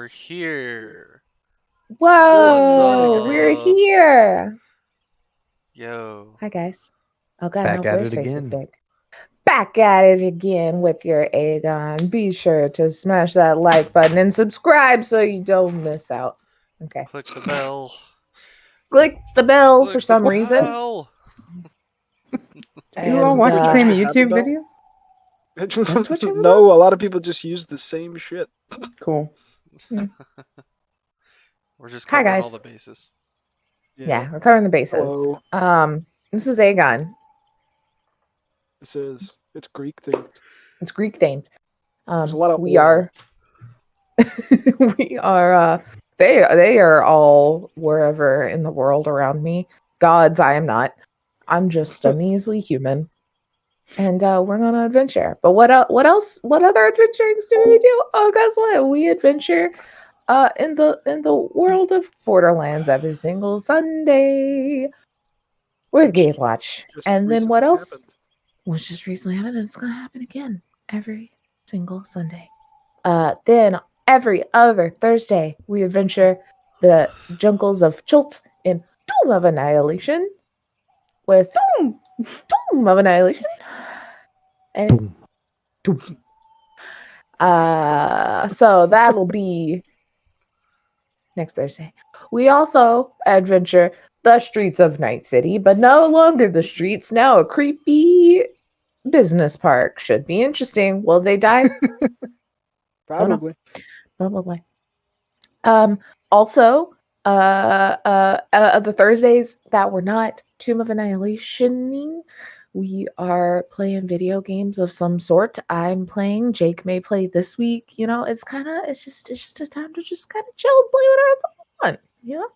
we're here. Whoa, What's we're up? here. Yo. Hi, guys. Oh, God, Back no, at Blair's it face is again. big. Back at it again with your Agon. Be sure to smash that like button and subscribe so you don't miss out. Okay. Click the bell. Click the bell Click for some the reason. bell. You all watch the same Have a YouTube bell? videos? Does Twitch have a No, a lot of people just use the same shit. Cool. We're just Hi, covering all guys. the bases. Yeah, we're covering the bases. Hello. This is Agon. It's Greek themed. It's Greek themed. There's a lot of we oil. are they are all wherever in the world around me. Gods, I am not. I'm just a measly human. And we're on an adventure. But what else? What other adventurings do we do? Oh, guess what? We adventure in the world of Borderlands every single Sunday with Game Watch. Just And then what recently else? happened. Which just recently happened, and it's gonna happen again every single Sunday. Then every other Thursday we adventure the jungles of Chult in Doom of Annihilation with Doom of Annihilation. And so that'll be next Thursday. We also adventure the streets of Night City, but no longer the streets, now a creepy business park. Should be interesting. Will they die? Probably. Probably. Also, the Thursdays that were not Tomb of Annihilation, we are playing video games of some sort. I'm playing. Jake may play this week. You know, it's just a time to just kind of chill and play whatever we want. You know.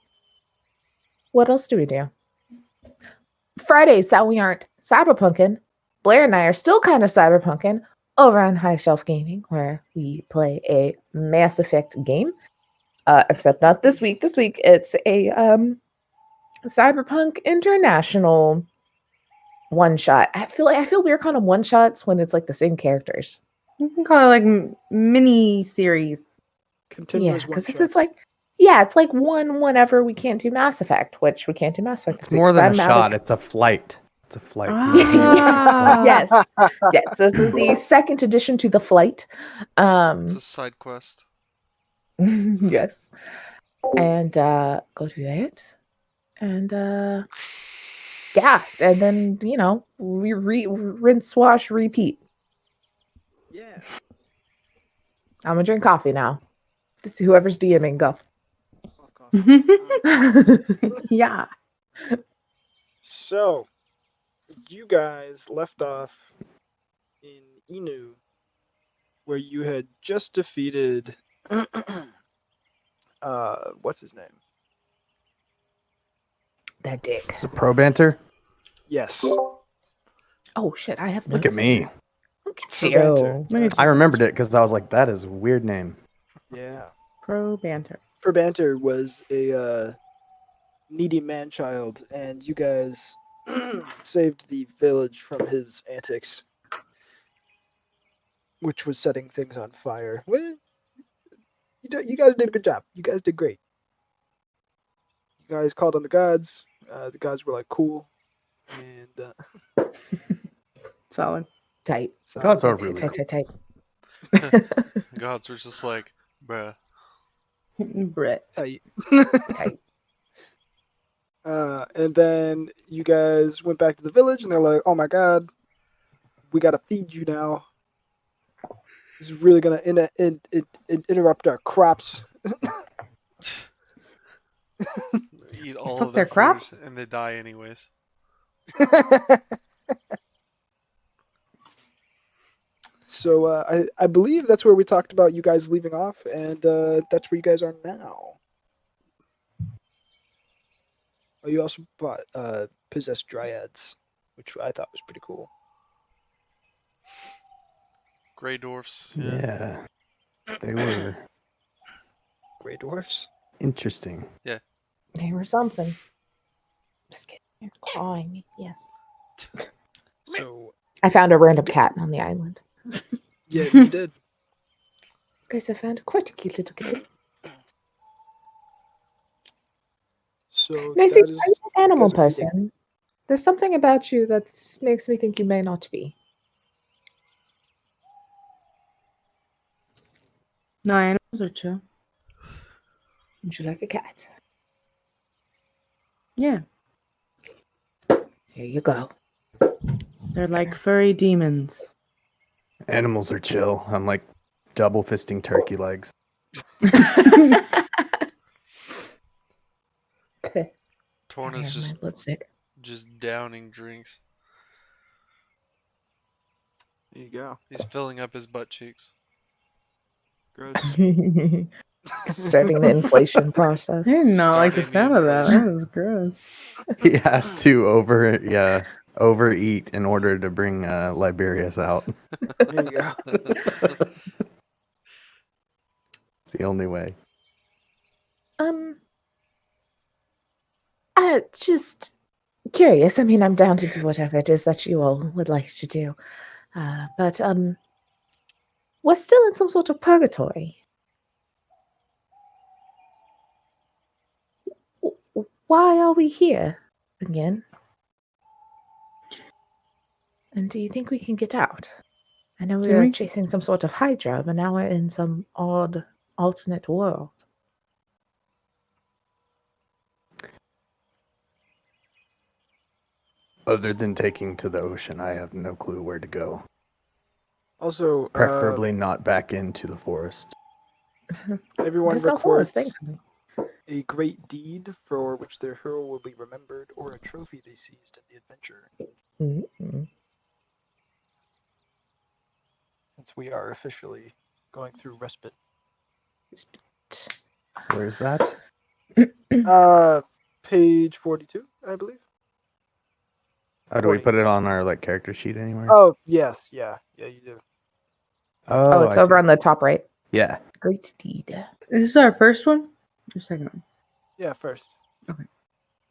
What else do we do? Fridays that we aren't cyberpunking. Blair and I are still kind of cyberpunking over on High Shelf Gaming, where we play a Mass Effect game. Except not this week. This week it's a Cyberpunk International one shot. I feel weird calling them one shots when it's like the same characters. You can call it like mini series. Continuous because one-shots. it's like it's like one whenever we can't do Mass Effect, which we can't do Mass Effect. It's more than a shot. It's a flight. It's a flight. Ah. Yes. This is the second edition to the flight. It's a side quest. Yes. And go do that. And and then we rinse, wash, repeat. Yeah. I'm gonna drink coffee now. Whoever's DMing, go. Fuck off. Yeah. So, you guys left off in Inu, where you had just defeated what's his name? That dick. Is it pro banter? Yes. Oh shit! I have. Look at me. Look at Pro you. banter. I remembered it because I was like, that is a weird name. Yeah. Pro banter. Pro banter was a needy man-child, and you guys saved the village from his antics, which was setting things on fire. Well, you guys did a good job. You guys did great. You guys called on the gods. The gods were like, cool. And Solid. Tight. so Gods are really Tight. Gods were just like, bruh. Brett. tight. Tight. And then you guys went back to the village, and they're like, "Oh my god, we gotta feed you now. This is really gonna interrupt our crops." Eat all Fuck of their their crops? food, and they die anyways. So I believe that's where we talked about you guys leaving off, and that's where you guys are now. Oh, you also bought possessed dryads, which I thought was pretty cool. Grey dwarfs. Yeah. They were Grey dwarfs. interesting. They were something. Just kidding. They're clawing me. Yes. So I found a random cat on the island. yeah, you did. Guys, I found quite a cute little kitten. So Nancy, that are is you an animal guys are eating. person? There's something about you that makes me think you may not be. No, animals are chill. Would you like a cat? Yeah, Here you go. they're like furry demons. Animals are chill. I'm like double fisting turkey legs. Torna's Here's just my lipstick. downing drinks. There you go. He's filling up his butt cheeks. Gross. Starting the inflation process. I did not like the Starting the sound of that. inflation. That was gross. He has to overeat in order to bring Liberius out. There you go. It's the only way. Just curious. I mean, I'm down to do whatever it is that you all would like to do. But we're still in some sort of purgatory. Why are we here again? And do you think we can get out? I know we Can were we? chasing some sort of Hydra, but now we're in some odd alternate world. Other than taking to the ocean, I have no clue where to go. Also, Preferably not back into the forest. everyone There's no forest, records thankfully. a great deed for which their hero will be remembered, or a trophy they seized in the adventure. Mm-mm. Since we are officially going through Respite. Where's that? Page 42, I believe. Oh, do we 40. put it on our like character sheet anywhere? Oh, yes, yeah, you do. Oh, it's I over see. on the top right. Yeah. Great deed. Is this our first one? Or second one? Yeah, first. It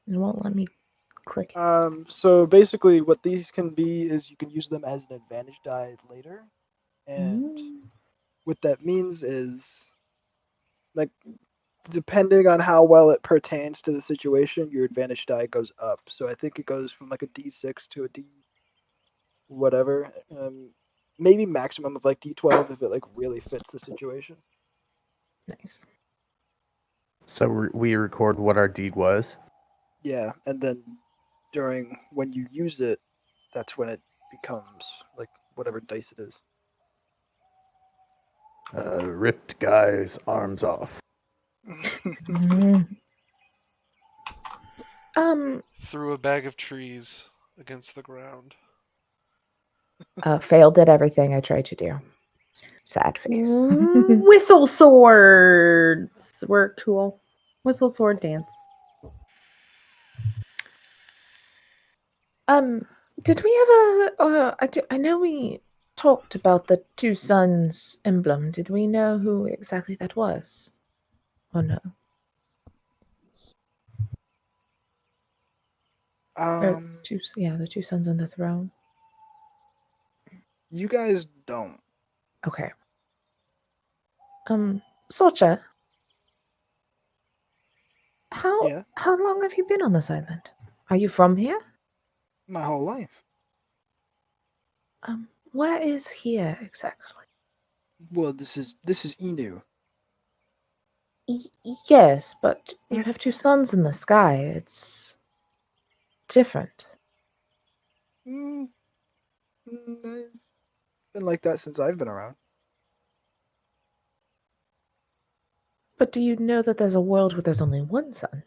won't let me click it. So basically what these can be is you can use them as an advantage die later. And what that means is, like, depending on how well it pertains to the situation, your advantage die goes up. So I think it goes from like a D6 to a D whatever. Maybe maximum of like D12 if it like really fits the situation. Nice. So we record what our deed was. Yeah, and then when you use it, that's when it becomes like whatever dice it is. Ripped guy's arms off. Threw a bag of trees against the ground. Failed at everything I tried to do. Sad face. Whistle swords were cool. Whistle sword dance. Did we ever? I know we talked about the two suns emblem. Did we know who exactly that was? Oh no. Or the two suns on the throne. You guys don't. Okay. Sorcha. Yeah. How long have you been on this island? Are you from here? My whole life. Where is here exactly? Well, this is Inu. Yes, but you have two suns in the sky. It's different. I've been like that since I've been around. But do you know that there's a world where there's only one sun?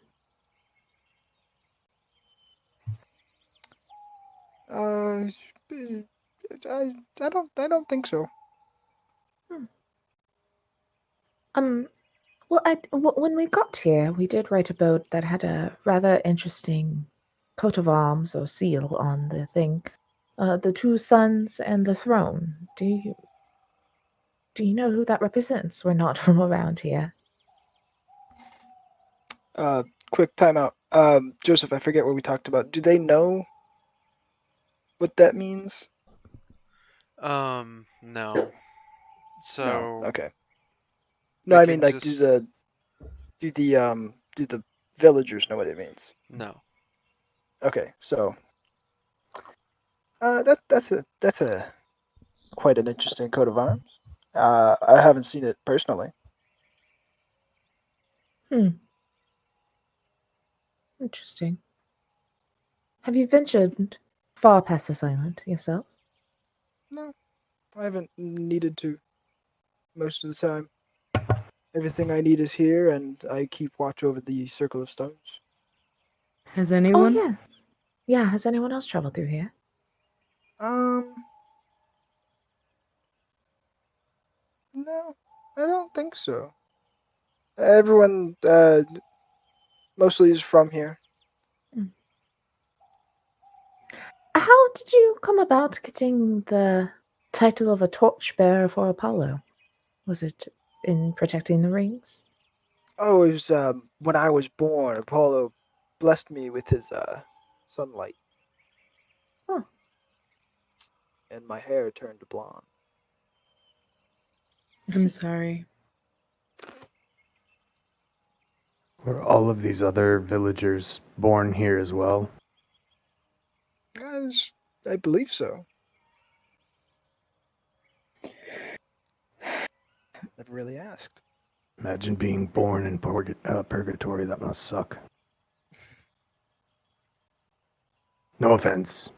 I don't think so. Well, when we got here, we did write a boat that had a rather interesting coat of arms or seal on the thing. The two suns and the throne. Do you know who that represents? We're not from around here. Quick timeout. Joseph, I forget what we talked about. Do they know what that means? No. So No. Okay. we No, I can mean like just- do the villagers know what it means. No. Okay, so that's a quite an interesting coat of arms. I haven't seen it personally. Interesting. Have you ventured far past this island yourself? No, I haven't needed to most of the time. Everything I need is here, and I keep watch over the Circle of Stones. Has Oh, anyone? yes. Yeah, has anyone else traveled through here? No, I don't think so. Everyone mostly is from here. How did you come about getting the title of a torchbearer for Apollo? Was it in protecting the rings? Oh, it was when I was born, Apollo blessed me with his sunlight. Huh. And my hair turned blonde. I'm sorry. Were all of these other villagers born here as well? I believe so. Never really asked. Imagine being born in purgatory. That must suck. No offense.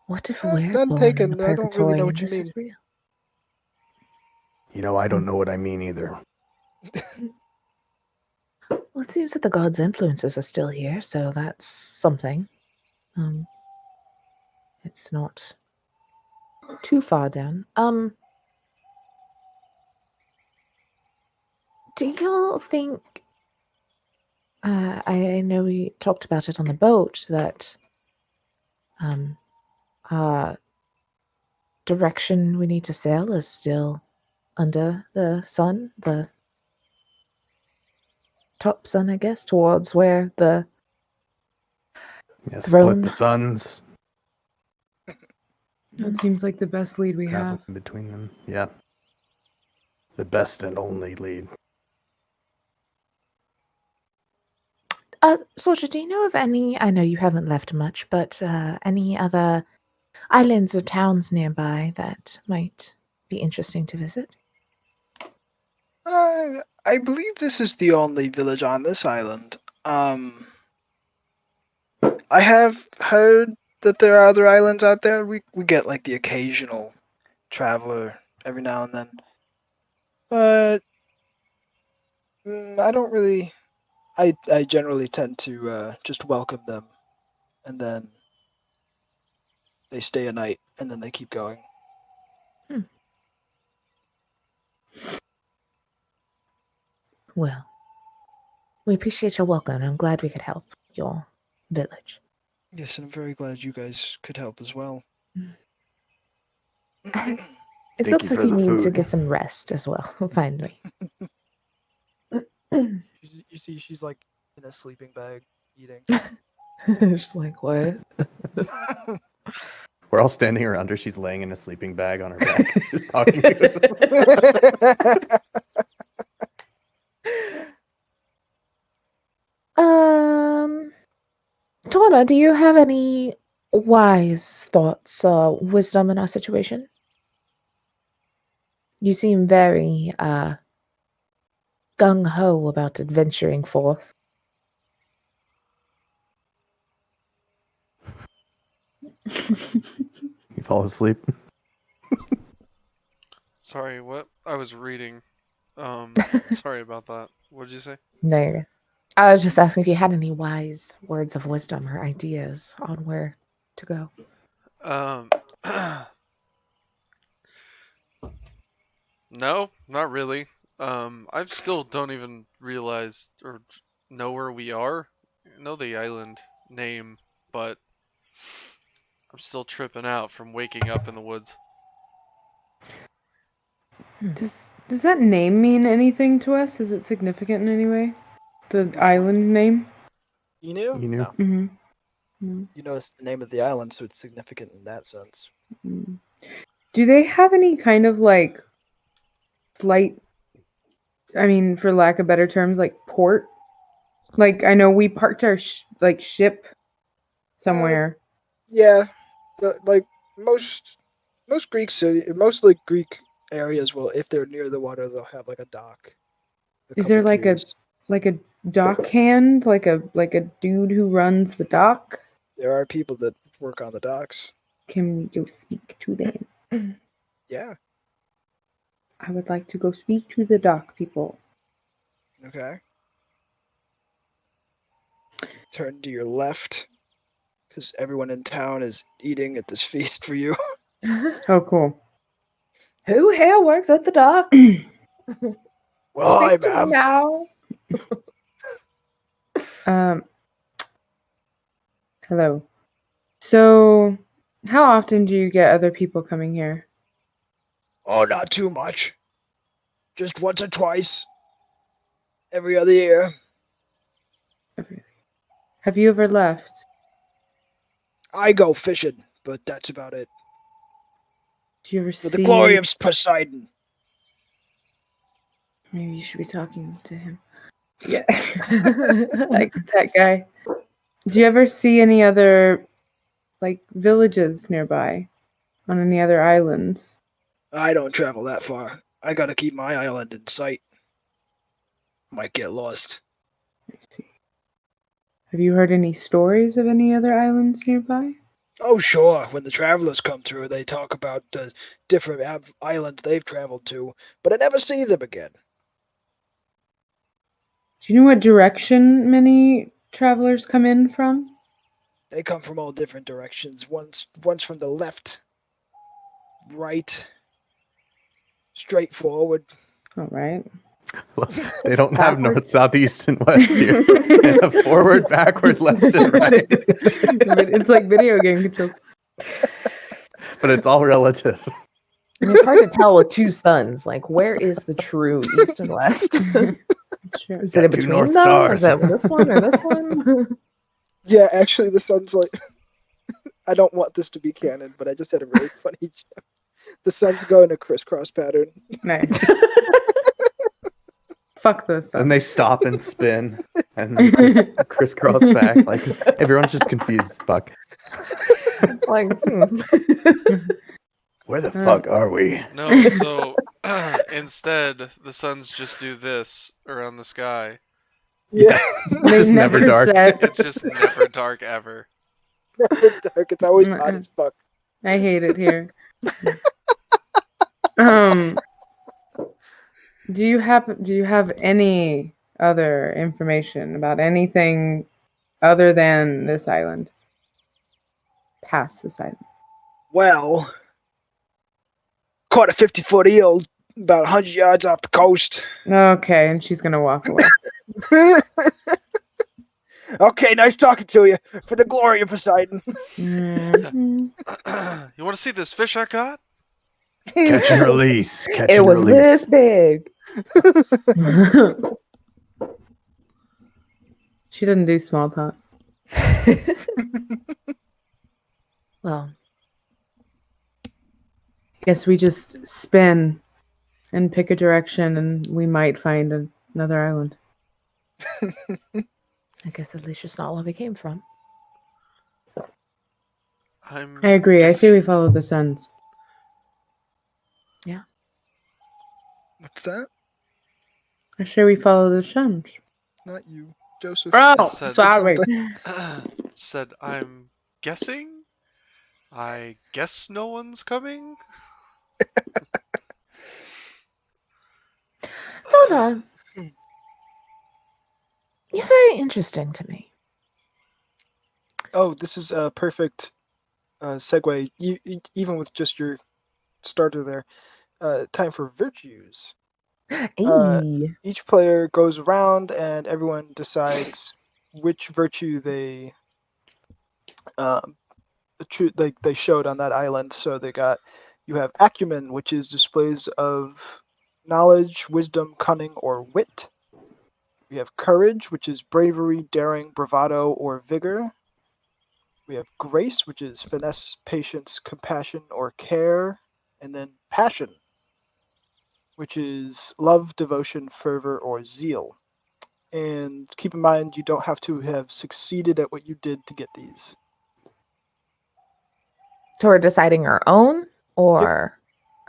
What if I'm we're done born taking. in a I don't really purgatory know and what you this mean. is real? You know, I don't know what I mean either. Well, it seems that the gods' influences are still here, so that's something. It's not too far down. Do y'all think? I know we talked about it on the boat that direction we need to sail is still under the sun, the top sun, I guess, towards where the Yeah, Throne. split the suns, That seems like the best lead we travel have. in between them. Yeah. The best and only lead. Soldier, do you know of any? I know you haven't left much, but any other islands or towns nearby that might be interesting to visit? I believe this is the only village on this island. I have heard that there are other islands out there. We get like the occasional traveler every now and then, but I don't really. I generally tend to just welcome them, and then they stay a night, and then they keep going. Well, we appreciate your welcome, and I'm glad we could help your village. Yes, and I'm very glad you guys could help as well. It Thank looks you like for you the need to food. get some rest as well, finally. You see, she's like in a sleeping bag eating. Just like, what? We're all standing around her. She's laying in a sleeping bag on her back, just talking to us. Tawna, do you have any wise thoughts, wisdom in our situation? You seem very, gung-ho about adventuring forth. You fall asleep. Sorry, what? I was reading. Sorry about that. What did you say? No, you're good. I was just asking if you had any wise words of wisdom or ideas on where to go. No, not really. I still don't even realize or know where we are. I know the island name, but I'm still tripping out from waking up in the woods. Does that name mean anything to us? Is it significant in any way? The island name? You knew? You knew? No. Mm-hmm. No. You know it's the name of the island, so it's significant in that sense. Mm. Do they have any kind of like slight, I mean, for lack of better terms, like port Like, I know we parked our ship somewhere. Yeah, like most Greek city, mostly Greek areas will, if they're near the water, they'll have like a dock. Is there like a piers. dock hand, like a dude who runs the dock? There are people that work on the docks. Can we go speak to them? Yeah. I would like to go speak to the dock people. Okay. Turn to your left, because everyone in town is eating at this feast for you. Oh, cool. Who here works at the dock? Well, hi, Speak to me ma'am. now. Hello. So, how often do you get other people coming here? Oh, not too much. Just once or twice. Every other year. Have you ever left? I go fishing, but that's about it. Do you ever For see? the glory of Poseidon. Maybe you should be talking to him. Yeah, like that guy. Do you ever see any other, like, villages nearby, on any other islands? I don't travel that far. I gotta keep my island in sight. Might get lost. I see. Have you heard any stories of any other islands nearby? Oh, sure. When the travelers come through, they talk about the different islands they've traveled to, but I never see them again. Do you know what direction many travelers come in from? They come from all different directions. Once from the left, right, straight forward. All right. They don't have Backward. north, south, east, and west here. They have forward, backward, left, and right. It's like video game controls. But it's all relative. It's hard to tell with two suns. Like, where is the true east and west? Sure. Is Got it in two between North them? Stars. Is it this one or this one? Yeah, actually, the sun's like. I don't want this to be canon, but I just had a really funny joke. The suns go in a crisscross pattern. Nice. Fuck those And suns. they stop and spin and then crisscross back. Like everyone's just confused as fuck. Like, Where the fuck are we? No, so instead, the suns just do this around the sky. Yeah, They Just never never dark. set. It's just never dark ever. dark. It's always hot as fuck. I hate it here. Do you have any other information about anything other than this island? Past this island. Well, caught a 50-foot eel about 100 yards off the coast. Okay, and she's gonna walk away. Okay, nice talking to you. For the glory of Poseidon. Mhm. You want to see this fish I caught? Catch and release. Catch it and was release. this big. She doesn't do small talk. Well, Guess we just spin and pick a direction, and we might find another island. I guess at least it's not where we came from. I agree. I say guessing- we follow the suns. What's that? I say we follow the suns. Not you, Joseph. Oh, said sorry. Said, I'm guessing? I guess no one's coming? Donna, you're very interesting to me. Oh, this is a perfect segue. Even with just your starter there. Time for virtues. Hey. Each player goes around and everyone decides which virtue they they showed on that island. So you have acumen, which is displays of knowledge, wisdom, cunning, or wit. We have courage, which is bravery, daring, bravado, or vigor. We have grace, which is finesse, patience, compassion, or care. And then passion, which is love, devotion, fervor, or zeal. And keep in mind, you don't have to have succeeded at what you did to get these. So we're deciding our own, or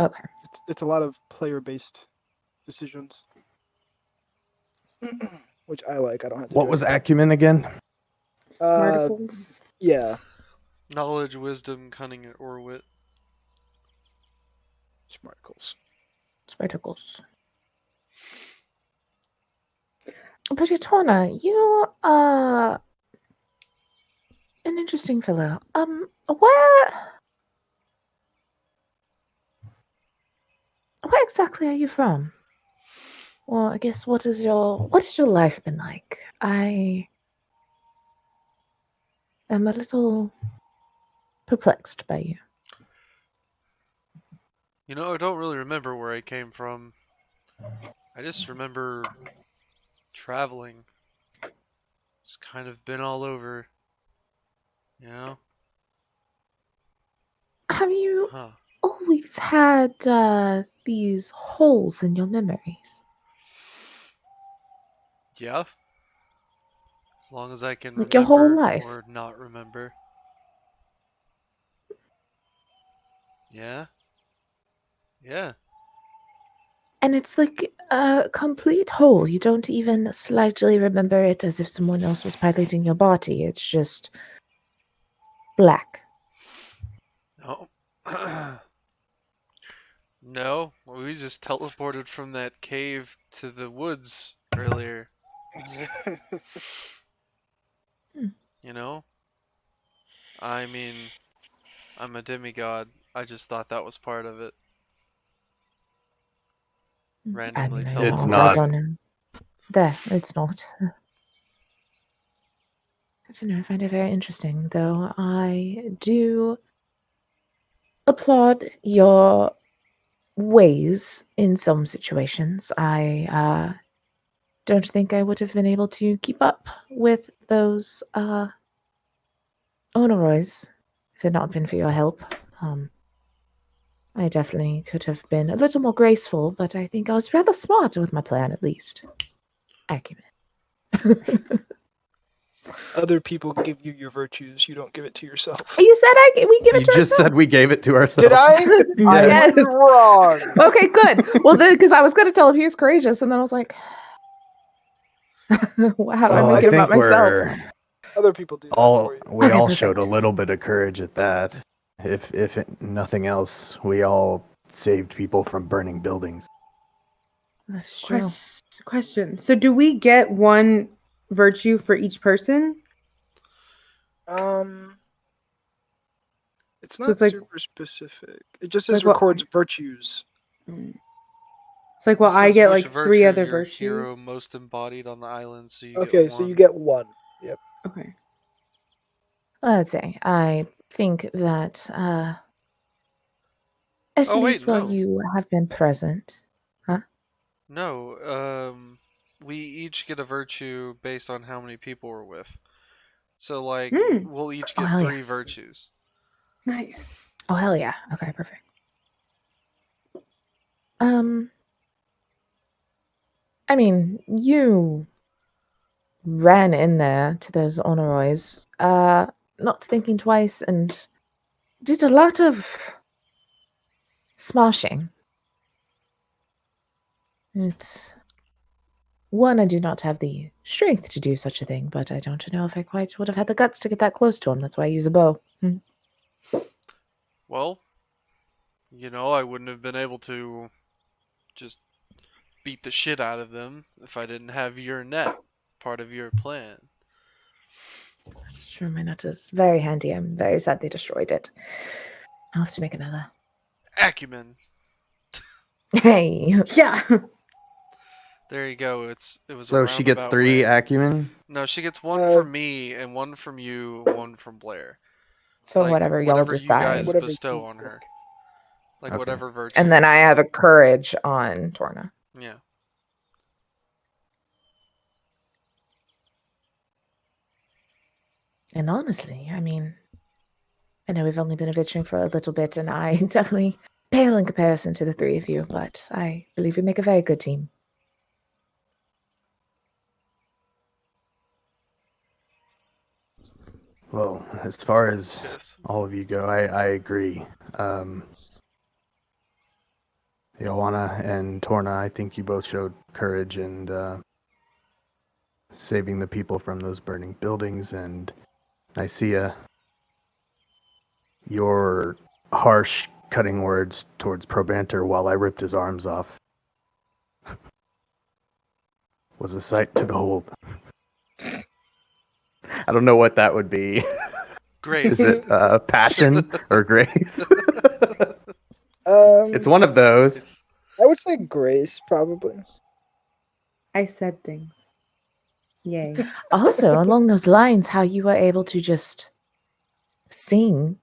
okay. It's a lot of player-based decisions, which I like. I don't have to. What do was it. acumen again? Smarticles. Yeah, Knowledge, wisdom, cunning, or wit. smarticles. Spectacles. But Torna, you are an interesting fellow. Where exactly are you from? Well, I guess what has your life been like? I am a little perplexed by you. You know, I don't really remember where I came from. I just remember traveling. Just kind of been all over. You know? Have you Huh. always had these holes in your memories? Yeah. As long as I can Like your whole remember life? or not remember. Yeah. Yeah. And it's like a complete hole. You don't even slightly remember it as if someone else was piloting your body. It's just black. No. No. We just teleported from that cave to the woods earlier. You know? I mean, I'm a demigod. I just thought that was part of it. Randomly I It's don't, not. I don't know. There, it's not. I don't know. I find it very interesting, though. I do applaud your ways in some situations. I don't think I would have been able to keep up with those Oneroys if it had not been for your help. I definitely could have been a little more graceful, but I think I was rather smart with my plan, at least. Acumen. Other people give you your virtues. You don't give it to yourself. You said we give it You to just said ourselves. we gave it to ourselves. Did I? I Yes. was wrong. Okay, good. Well, then, because I was going to tell him he was courageous, and then I was like, how do I Oh, make it about think myself? Other people do that all for you. we Okay, all showed a perfect. little bit of courage at that. If nothing else, we all saved people from burning buildings. That's true. Question. So do we get one virtue for each person? It's So not it's like- super specific. It just like says what- records virtues. It's like, well, This I is get which like virtue 3 other your virtues. hero most embodied on the island, so you Okay, get so one. you get one. Yep. Okay. Let's say I think that at Oh, wait, least while no. you have been present, No, we each get a virtue based on how many people we're with. So, like, we'll each Oh, get hell yeah. 3 virtues. Nice. Oh hell yeah. Okay, perfect. I mean, you ran in there to those Honoroys, not thinking twice, and did a lot of smashing. It's one, I do not have the strength to do such a thing, but I don't know if I quite would have had the guts to get that close to him. That's why I use a bow. Well, you know, I wouldn't have been able to just beat the shit out of them if I didn't have your net, part of your plan. That's true. My net is very handy. I'm very sad they destroyed it. I'll have to make another. Acumen. Hey. Yeah. There you go. It was a So she gets roundabout 3 way. acumen. No, she gets 1 from me and 1 from you, 1 from Blair. So Like, whatever y'all whatever you decide. guys Whatever bestow you on her. think. Like, Okay. whatever virtue. And then I have a courage on Torna. Yeah. And honestly, I mean, I know we've only been adventuring for a little bit, and I definitely pale in comparison to the 3 of you, but I believe we make a very good team. Well, as far as Kiss. all of you go, I agree. Joanna and Torna, I think you both showed courage and saving the people from those burning buildings. And Nicaea, your harsh, cutting words towards Probanter while I ripped his arms off was a sight to behold. I don't know what that would be. Grace. Is it passion or grace? Um, It's one of those. It's- I would say Grace probably. I said things. Yay. Also, along those lines, how you were able to just sing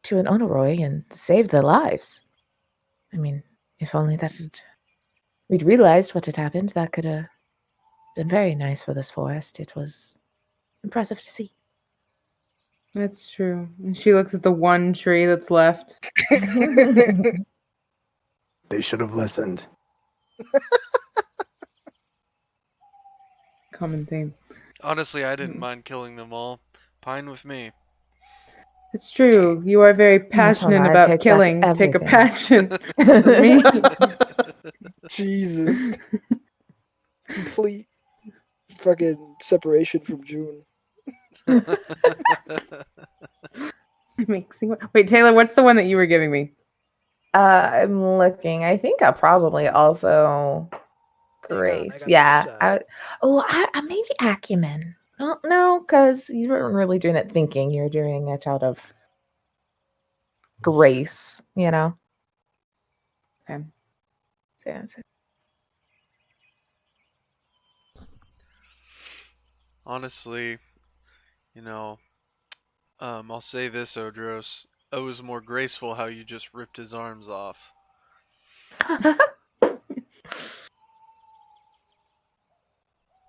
to an Onoroi and save their lives. I mean, if only we'd realized what had happened, that could have been very nice for this forest. It was impressive to see. That's true. And she looks at the one tree that's left. They should have listened. Common theme. Honestly, I didn't mind killing them all. Fine with me. It's true. You are very passionate I about take back killing. Take a everything. passion for me. Jesus. Complete fucking separation from June. Mixing. Wait, Taylor, what's the one that you were giving me? I'm looking. I think I probably also Hang on, I Grace. gotta Yeah. decide. I maybe acumen. No, because you weren't really doing it thinking. You're doing it out of grace, you know? Okay. Yeah, Honestly, I'll say this, Odros. It was more graceful how you just ripped his arms off.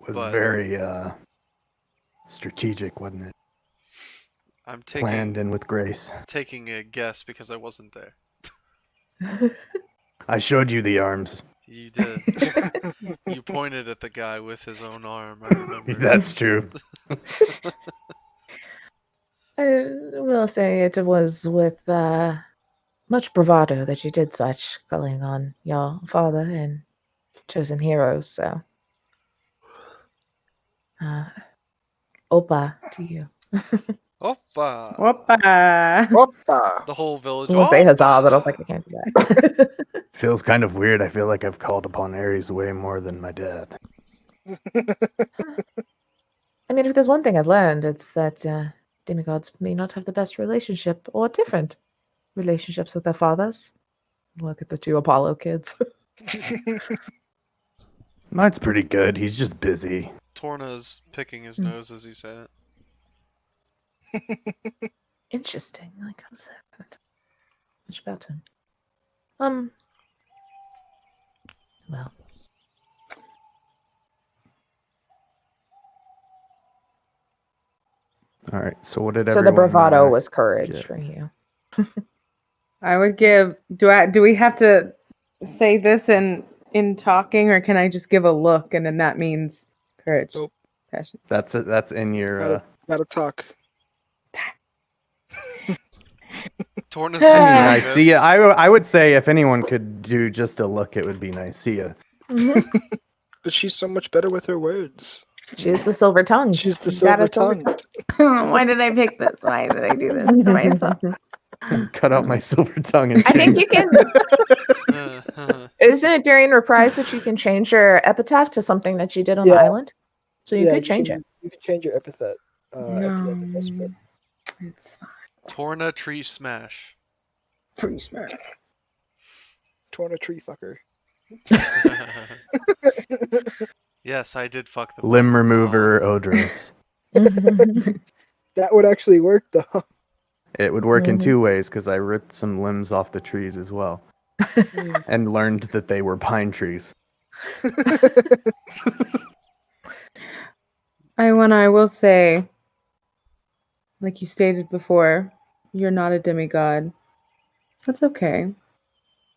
Was But- very strategic, wasn't it? I'm Planned and with grace. taking a guess because I wasn't there. I showed you the arms. You did. You pointed at the guy with his own arm. I remember. That's true. I will say it was with much bravado that you did such, calling on your father and chosen heroes. So, Opa to you. Oppa! Whoppa. Whoppa. The whole village. I was gonna say huzzah, but I was Oppa! like, I can't do that. Feels kind of weird. I feel like I've called upon Ares way more than my dad. I mean, if there's one thing I've learned, it's that demigods may not have the best relationship or different relationships with their fathers. Look at the two Apollo kids. Mine's pretty good. He's just busy. Torna's picking his Hmm. nose as you say it. Interesting. Like, how's that? Much about him. Well. All right. So what did So the everyone? bravado was courage get? for you. I would give. Do we have to say this in talking, or can I just give a look and then that means courage, Nope. passion? That's it. That's in your. Gotta talk. Torna's I mean, just doing Nicaea. this. I would say if anyone could do just a look, it would be Nicaea. But she's so much better with her words. She's the silver tongue. She's the silver tongued. Why did I pick this? Why did I do this to myself? Cut out my silver tongue and. I think change you can. Uh, Isn't it during Reprise that you can change your epitaph to something that you did on the Yeah. island? So you could change it. You can change your epithet at the end of Respite. It's fine. Torna tree smash. Pretty smart. Torn a tree fucker. Yes, I did fuck the Limb bone. remover Odros. That would actually work though. It would work in Mhm. two ways because I ripped some limbs off the trees as well and learned that they were pine trees. I will say, like you stated before, you're not a demigod. That's okay.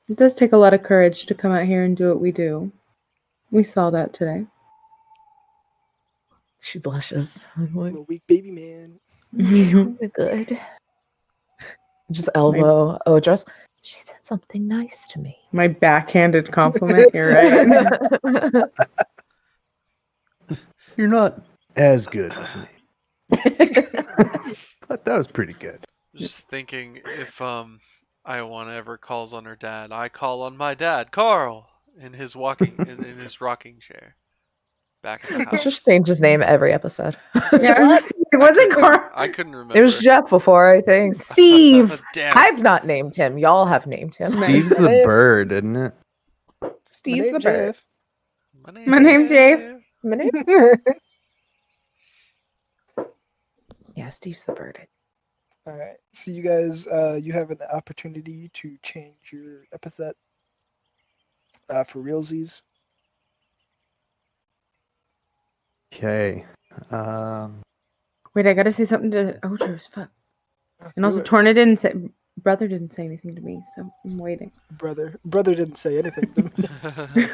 It does take a lot of courage to come out here and do what we do. We saw that today. She blushes. I'm a weak baby man. Good. Just elbow Odros. She said something nice to me. My backhanded compliment. You're right. You're not as good as me. But that was pretty good. Just thinking if Iowana ever calls on her dad, I call on my dad, Carl, in his in his rocking chair. Back at the Let's house. just change his name every episode. Yeah, it wasn't Carl. I couldn't remember. It was Jeff before, I think. Steve. Damn. I've not named him. Y'all have named him. Steve's the bird, isn't it? Steve's the bird. My name Dave. My name? Yeah, Steve's the bird. All right. So you guys, you have an opportunity to change your epithet for realsies. Okay. Wait, I gotta say something to Odros. Fuck. And also, Do it. Torna didn't say. Brother didn't say anything to me, so I'm waiting. Brother didn't say anything to me.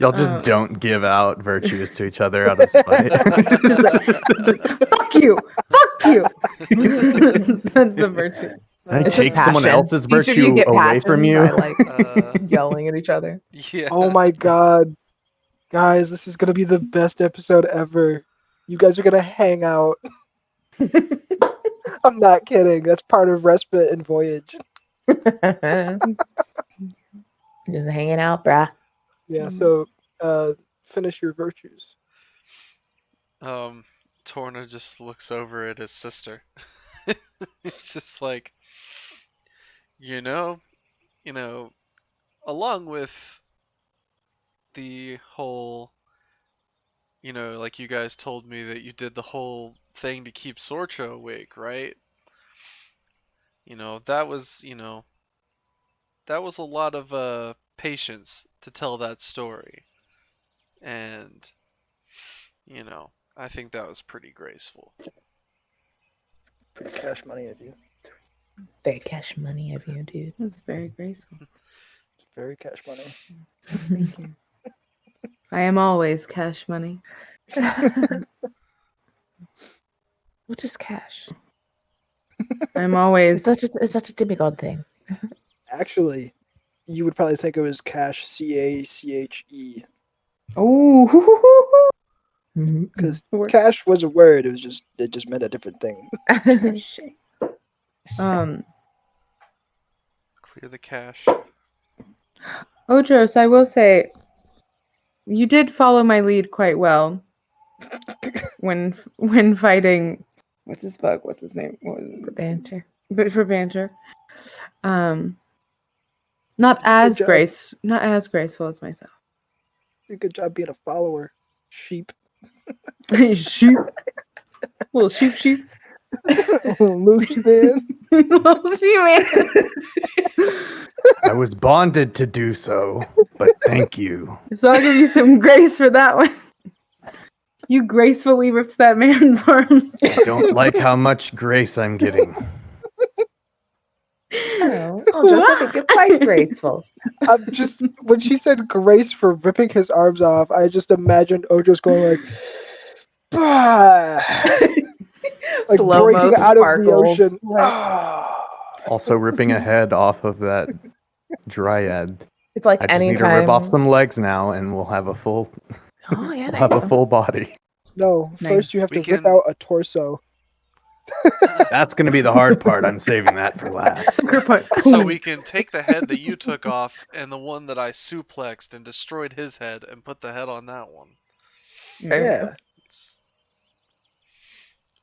Y'all just don't give out virtues to each other out of spite. Fuck you! Fuck you! That's the virtue. I It's just take someone passion. else's Each of you virtue get away from passion you. by, like yelling at each other. Yeah. Oh my god. Guys, this is gonna be the best episode ever. You guys are gonna hang out. I'm not kidding. That's part of Respite and Voyage. Just hanging out, brah. Yeah, so finish your virtues. Torna just looks over at his sister. It's just like, you know, along with the whole, like you guys told me that you did the whole thing to keep Sorcha awake, right? That was a lot of patience to tell that story. And, I think that was pretty graceful. Pretty cash money of you. Very cash money of you, dude. That's very graceful. It's very cash money. Thank you. I am always cash money. What is cash? I'm always. It's such a demigod thing. Actually, you would probably think it was cash, CACHE. Oh. Because cash was a word. It just meant a different thing. Clear the cache. Odros, I will say, you did follow my lead quite well when fighting. What's his bug? What's his name? What was it? For banter. But for banter, not as graceful as myself. Did a good job being a follower. Sheep. Sheep, little sheep. Moosey man. Little sheep man. I was bonded to do so, but thank you. So I'll give you some grace for that one. You gracefully ripped that man's arms. I don't like how much grace I'm getting. Oh, just I think it's quite graceful. I'm just when she said grace for ripping his arms off, I just imagined Ojo's going like, bah! Like Slow-mo breaking out of the sparkles. ocean. Ah. Also ripping a head off of that dryad. It's like I just need to anytime. rip off some legs now, and we'll have a full, Oh yeah, we'll have a full body. No, Nice. first you have to We rip can- out a torso. That's gonna be the hard part. I'm saving that for last. Sucker punch. So we can take the head that you took off and the one that I suplexed and destroyed his head and put the head on that one. Yeah.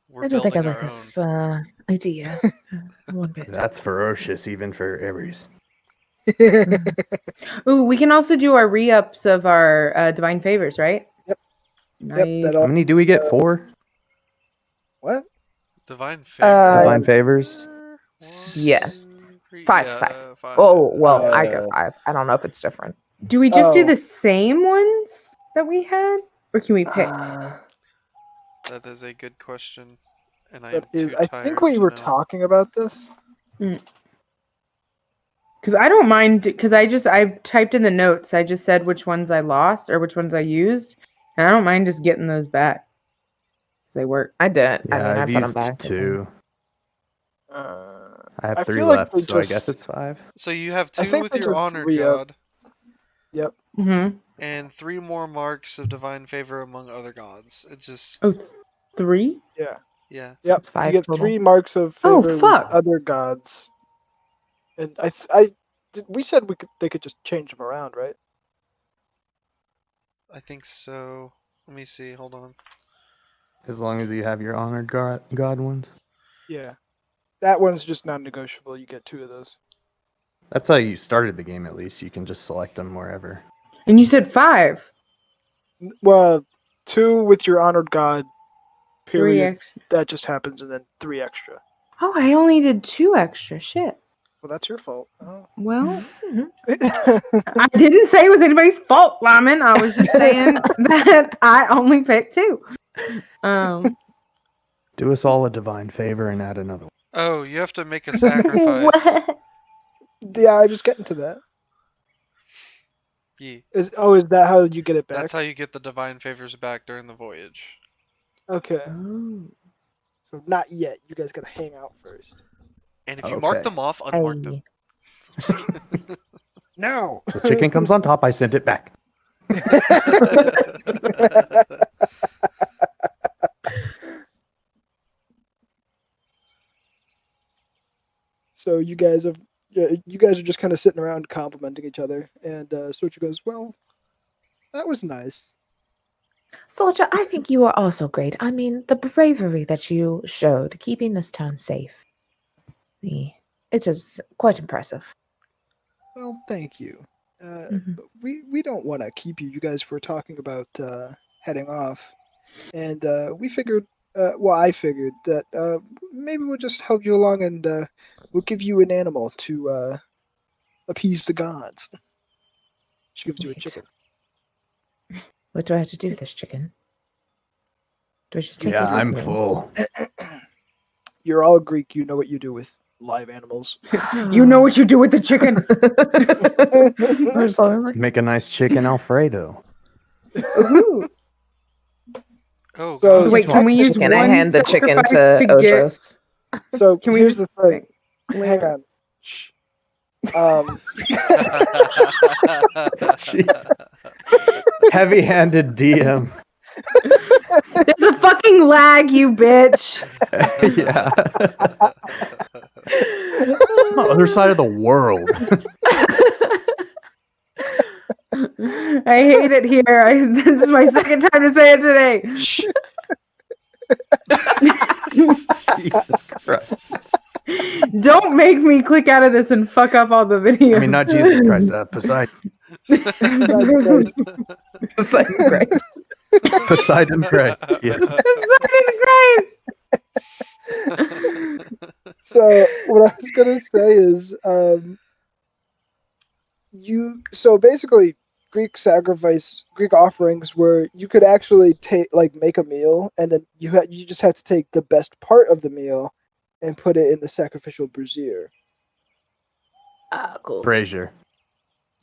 We're I don't think I building like our own. this idea one bit. That's ferocious, even for Ares. Ooh, we can also do our re-ups of our divine favors, right? Yep. Nice. Yep, that How all. many do we get? 4 What? Divine favor. divine favors. Yes. Five. Oh well, I got 5. I don't know if it's different. Do we just do Oh. the same ones that we had, or can we pick? That is a good question. And I That am is. too I tired think we to were know. talking about this. Because I don't mind. Because I typed in the notes. I just said which ones I lost or which ones I used, and I don't mind just getting those back. They work. I didn't. Yeah, I mean, I I've put them used back. 2. I have I 3 feel like left, they so I guess just- it's 5. So you have I 2 think with they your just honored re-up. god, Yep. Mm-hmm. and 3 more marks of divine favor among other gods. It's just Oh, 3? Yeah. yeah. Yep. It's 5 you get total. 3 marks of Oh, favor with fuck. other gods. And we said they could just change them around, right? I think so. Let me see. Hold on. As long as you have your honored god ones. Yeah. That one's just non-negotiable. You get 2 of those. That's how you started the game, at least. You can just select them wherever. And you said 5. Well, 2 with your honored god. 3 Period. extra. That just happens, and then 3 extra. Oh, I only did 2 extra. Shit. Well, that's your fault. Oh. Well, I didn't say it was anybody's fault, Lyman. I was just saying that I only picked 2. Do us all a divine favor and add another one. Oh, you have to make a sacrifice. Yeah, I was getting to that. Yeah. Is that how you get it back? That's how you get the divine favors back during the voyage. Okay. Oh. So not yet. You guys gotta hang out first. And if you mark Okay. them off, unmark them. No. The chicken comes on top, I sent it back. So you guys are just kind of sitting around complimenting each other, and Sorcha goes, "Well, that was nice." Soldier, I think you are also great. I mean, the bravery that you showed keeping this town safe. It is quite impressive. Well, thank you. Mhm. But we don't want to keep you. You guys were talking about heading off, and we figured. Well, I figured that maybe we'll just help you along, and we'll give you an animal to appease the gods. She gives you a Wait. chicken. What do I have to do with this chicken? Do I just take Yeah, it with I'm me? full. You're all Greek. You know what you do with live animals. You know what you do with the chicken. Or something like- Make a nice chicken Alfredo. Ooh. Oh, So- God. Wait, can we use Chicken. I one hand the chicken sacrifice to to get? Odros. So Can we here's just the thing. think? Hang on. Shh. Jeez. Heavy-handed DM. There's a fucking lag, you bitch. Yeah. It's the other side of the world. I hate it here. This is my second time to say it today. Shh. Jesus Christ. Don't make me click out of this and fuck up all the videos. I mean, not Jesus Christ. Poseidon. Poseidon Christ. Poseidon Christ. Yes. Poseidon Christ. So what I was gonna say is, so basically Greek offerings where you could actually make a meal, and then you just have to take the best part of the meal and put it in the sacrificial brazier. Ah, cool. Brazier.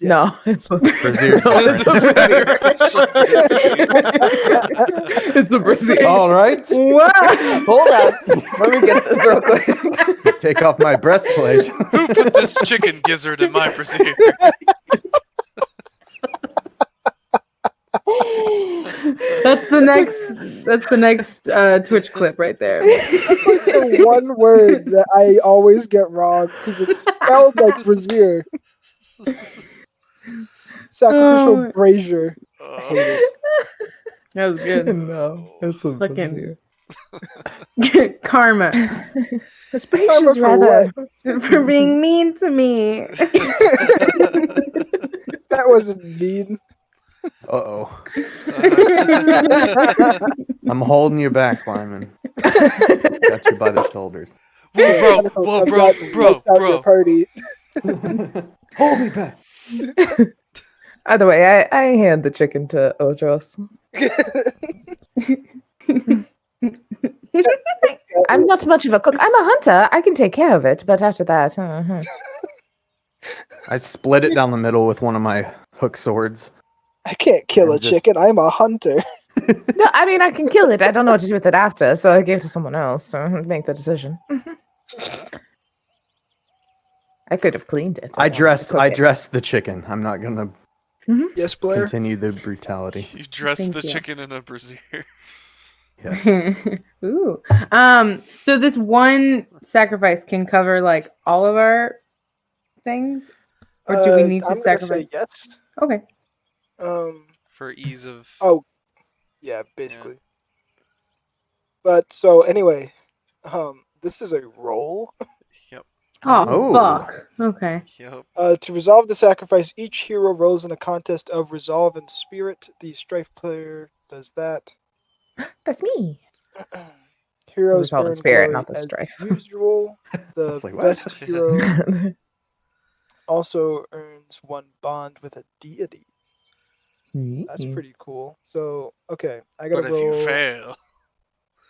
No, it's a Brazier. No, it's a It's a brazier. All right. What? Hold on. Let me get this real quick. Take off my breastplate. Who put this chicken gizzard in my brazier? That's the next Twitch clip right there. That's like the one word that I always get wrong because it's spelled like brazier. Sacrificial Oh. brazier. I hate it. That was good. No, it's a Fucking karma This Karma brazier is for rather. for being mean to me. That wasn't mean. Uh-oh. I'm holding you back, Lyman. Got you by the shoulders. Whoa, bro, bro. Party. Hold me back. Either way, I hand the chicken to Odros. I'm not much of a cook. I'm a hunter. I can take care of it, but after that, I split it down the middle with one of my hook swords. I can't kill a I'm just- chicken. I'm a hunter. No, I mean I can kill it. I don't know what to do with it after, so I gave it to someone else to make the decision. I could have cleaned it. I don't know how to dressed. cook I it. dressed the chicken. I'm not gonna Yes, Blair. continue the brutality. You dress Thank the you. chicken in a brassiere. Yes. Ooh. So this one sacrifice can cover like all of our things, or do we need to I'm gonna say sacrifice? yes. Okay. For ease of. Oh, yeah, basically. But so anyway, this is a roll. Yep. Oh, Oh. fuck. Okay. Yep. To resolve the sacrifice, each hero rolls in a contest of resolve and spirit. The strife player does that. That's me. Heroes Resolve and earn spirit, glory not the as strife. usual. The was like, what? best hero Yeah. also earns one bond with a deity. That's Ooh. pretty cool. So, okay, I gotta But if you roll. fail,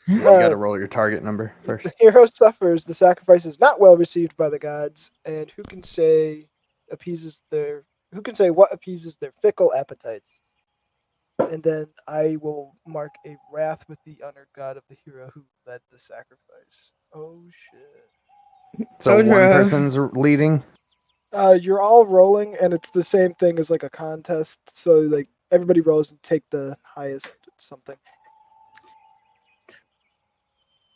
Yeah, you got to roll your target number first. The hero suffers. The sacrifice is not well received by the gods, and who can say what appeases their fickle appetites? And then I will mark a wrath with the honored god of the hero who led the sacrifice. Oh shit. So one Odra. person's leading. You're all rolling, and it's the same thing as like a contest. So like everybody rolls and take the highest something.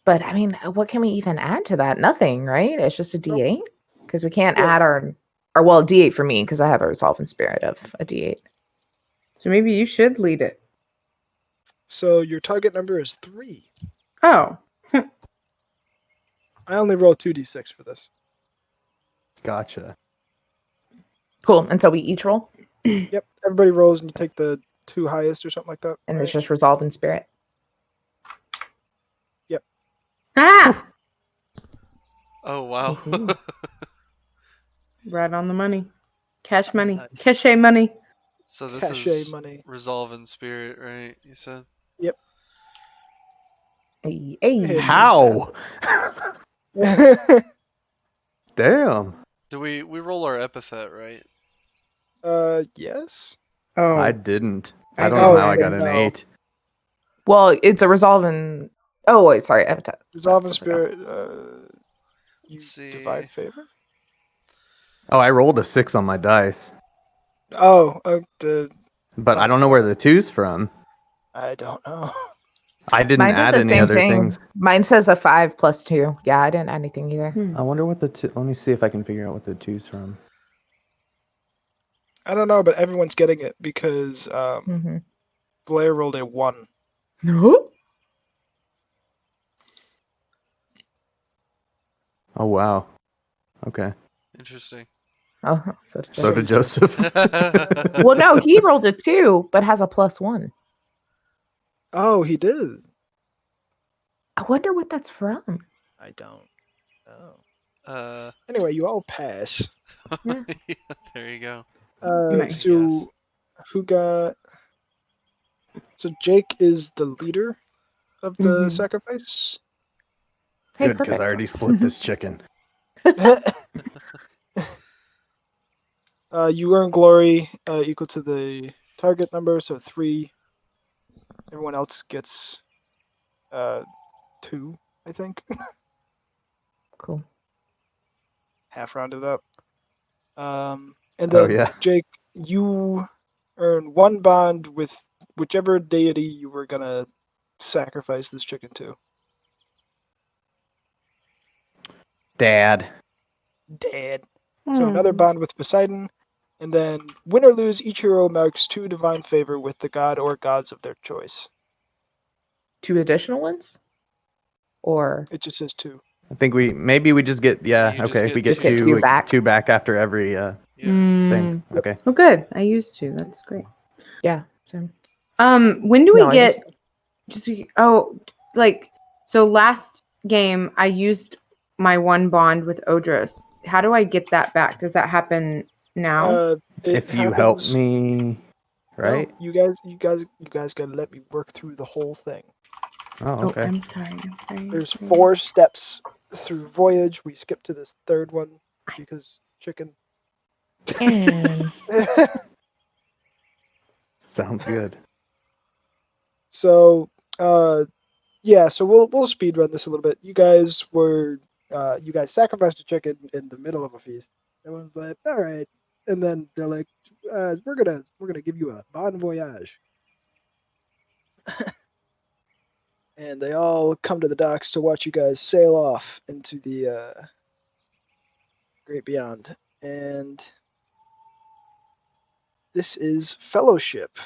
But I mean, what can we even add to that? Nothing, right? It's just a D8 because we can't Yeah. add our well D8 for me because I have a resolve and spirit of a D8. So maybe you should lead it. So your target number is 3. Oh. I only roll 2d6 for this. Gotcha. Cool. And so we each roll, Yep, everybody rolls and you take the 2 highest or something like that. and right? it's just resolve and spirit. Ah! oh wow. Woohoo. Right on the money. Cash money. Nice. Cachet money. So this Cachet is money. resolve in spirit, right? You said. Hey, Hey. How? Damn. Do we roll our epithet, right? Yes. Oh. I didn't. I I don't got know Oh, how I mine. got an no. 8. Well, it's a resolve and oh wait, sorry, epithet. Resolve and That's something else. spirit, you Let's see. divide favor? Oh, I rolled a 6 on my dice, Oh, but I don't know where the 2's from. I don't know. I didn't Mine did add the any same other thing. things. Mine says a 5 plus 2. Yeah, I didn't add anything either. Hmm. I wonder what the two. Let me see if I can figure out what the 2's from. I don't know, but everyone's getting it because Mm-hmm. Blair rolled a 1. No. Oh wow. Okay. Interesting. Oh, so did So Joseph. did Joseph. Well, no, he rolled a 2, but has a +1. Oh, he did. I wonder what that's from. I don't know. uh, Anyway, you all pass. Yeah. there you go. Nice. So who got? So Jake is the leader of the Mhm. sacrifice. Hey, Good, because perfect. I already split this chicken. You earn glory equal to the target number, so 3. Everyone else gets 2, I think. Cool. Half rounded up. And Oh, then yeah. Jake, you earn 1 bond with whichever deity you were gonna sacrifice this chicken to. Dad. Dad. So another Hmm. bond with Poseidon, and then win or lose, each hero marks 2 divine favor with the god or gods of their choice. 2 additional ones? Or It just says 2. I think we just get You just okay. get We get Just get 2 2 back. 2 back after every Yeah. thing. Mm. Okay. Oh, good. I used to. That's great. yeah. So, When do we no, I get? Like so. Last game, I used my 1 bond with Odros. How do I get that back? Does that happen now? It If you help happens- me, right? No, you guys gotta let me work through the whole thing. Oh, okay. I'm sorry. There's 4 steps through Voyage. We skipped to this 3rd one because chicken. and Sounds good. So, yeah. So we'll speed run this a little bit. You guys sacrificed a chicken in the middle of a feast. Everyone's like, all right, and then they're like, we're gonna give you a bon voyage. And they all come to the docks to watch you guys sail off into the great beyond. And this is Fellowship.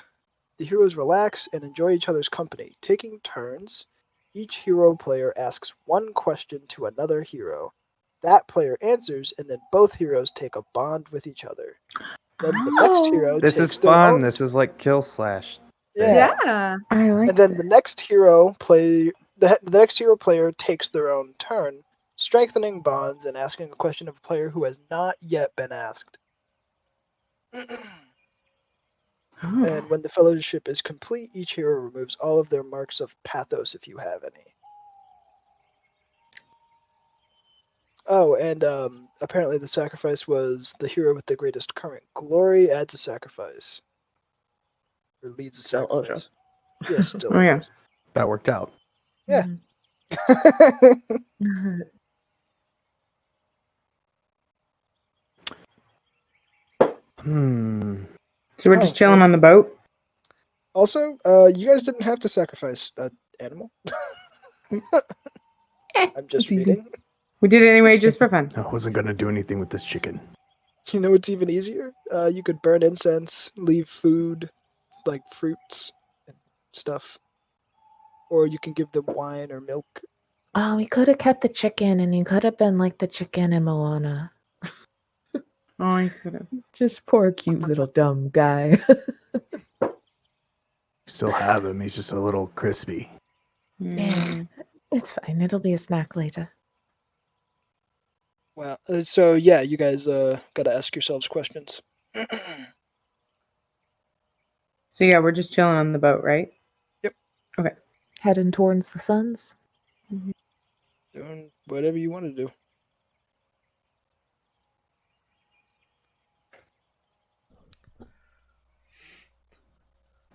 The heroes relax and enjoy each other's company, taking turns. Each hero player asks one question to another hero. That player answers, and then both heroes take a bond with each other. Then the next hero This takes is their fun. own. This is like Kill Slash. Yeah. Yeah, I like And then that. the next hero the next hero player takes their own turn, strengthening bonds and asking a question of a player who has not yet been asked. Oh. And when the fellowship is complete, each hero removes all of their marks of pathos if you have any. Oh, and apparently the sacrifice was the hero with the greatest current glory adds a sacrifice. Or leads a Still Ojo. sacrifice. Yes, still Oh, yeah. Ojo's. That worked out. Yeah. Mhm. So we're Oh, just chilling and on the boat. also, you guys didn't have to sacrifice an animal. I'm just It's easy. reading. We did it anyway, just for fun. I wasn't going to do anything with this chicken. You know what's even easier? You could burn incense, leave food, like fruits and stuff. Or you can give them wine or milk. Oh, we could have kept the chicken, and he could have been like the chicken in Moana. Oh, I could have. Just poor, cute little dumb guy. Still have him. He's just a little crispy. Yeah, it's fine. It'll be a snack later. Well, so yeah, you guys gotta ask yourselves questions. So yeah, we're just chilling on the boat, right? Heading towards the suns. Doing whatever you want to do.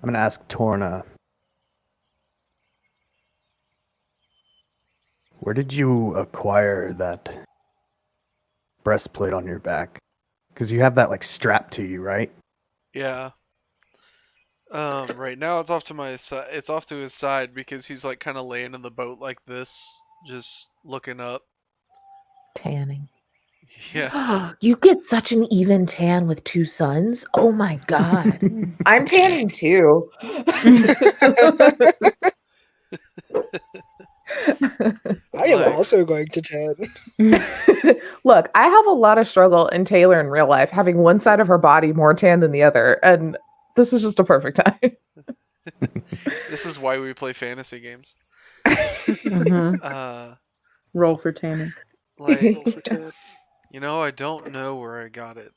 I'm going to ask Torna. Where did you acquire that breastplate on your back? Because you have that like strapped to you, right? Yeah. Right now it's off to my side. It's off to his side because he's like kind of laying in the boat like this, just looking up. Tanning. Yeah. You get such an even tan with two suns. Oh my god. I'm tanning too. I am Like- also going to tan. Look, I have a lot of struggle in Taylor in real life, having one side of her body more tan than the other, and this is just a perfect time. This is why we play fantasy games. Mhm. Roll for tanning. Like, Roll for tan. I don't know where I got it.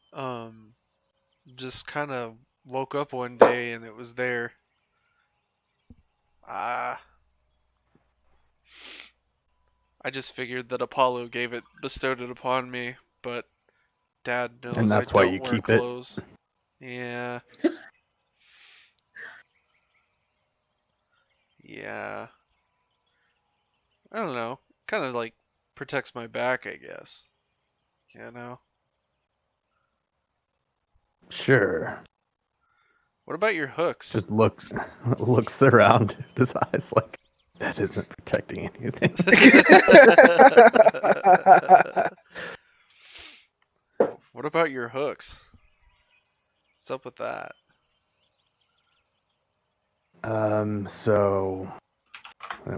Just kind of woke up one day and it was there. I just figured that Apollo bestowed it upon me, but Dad knows And that's I why don't you wear keep it. clothes. Yeah. Yeah. I don't know. Kind of like protects my back, I guess. You know? Sure. What about your hooks? Just looks around his eyes like that isn't protecting anything. What about your hooks? What's up with that? So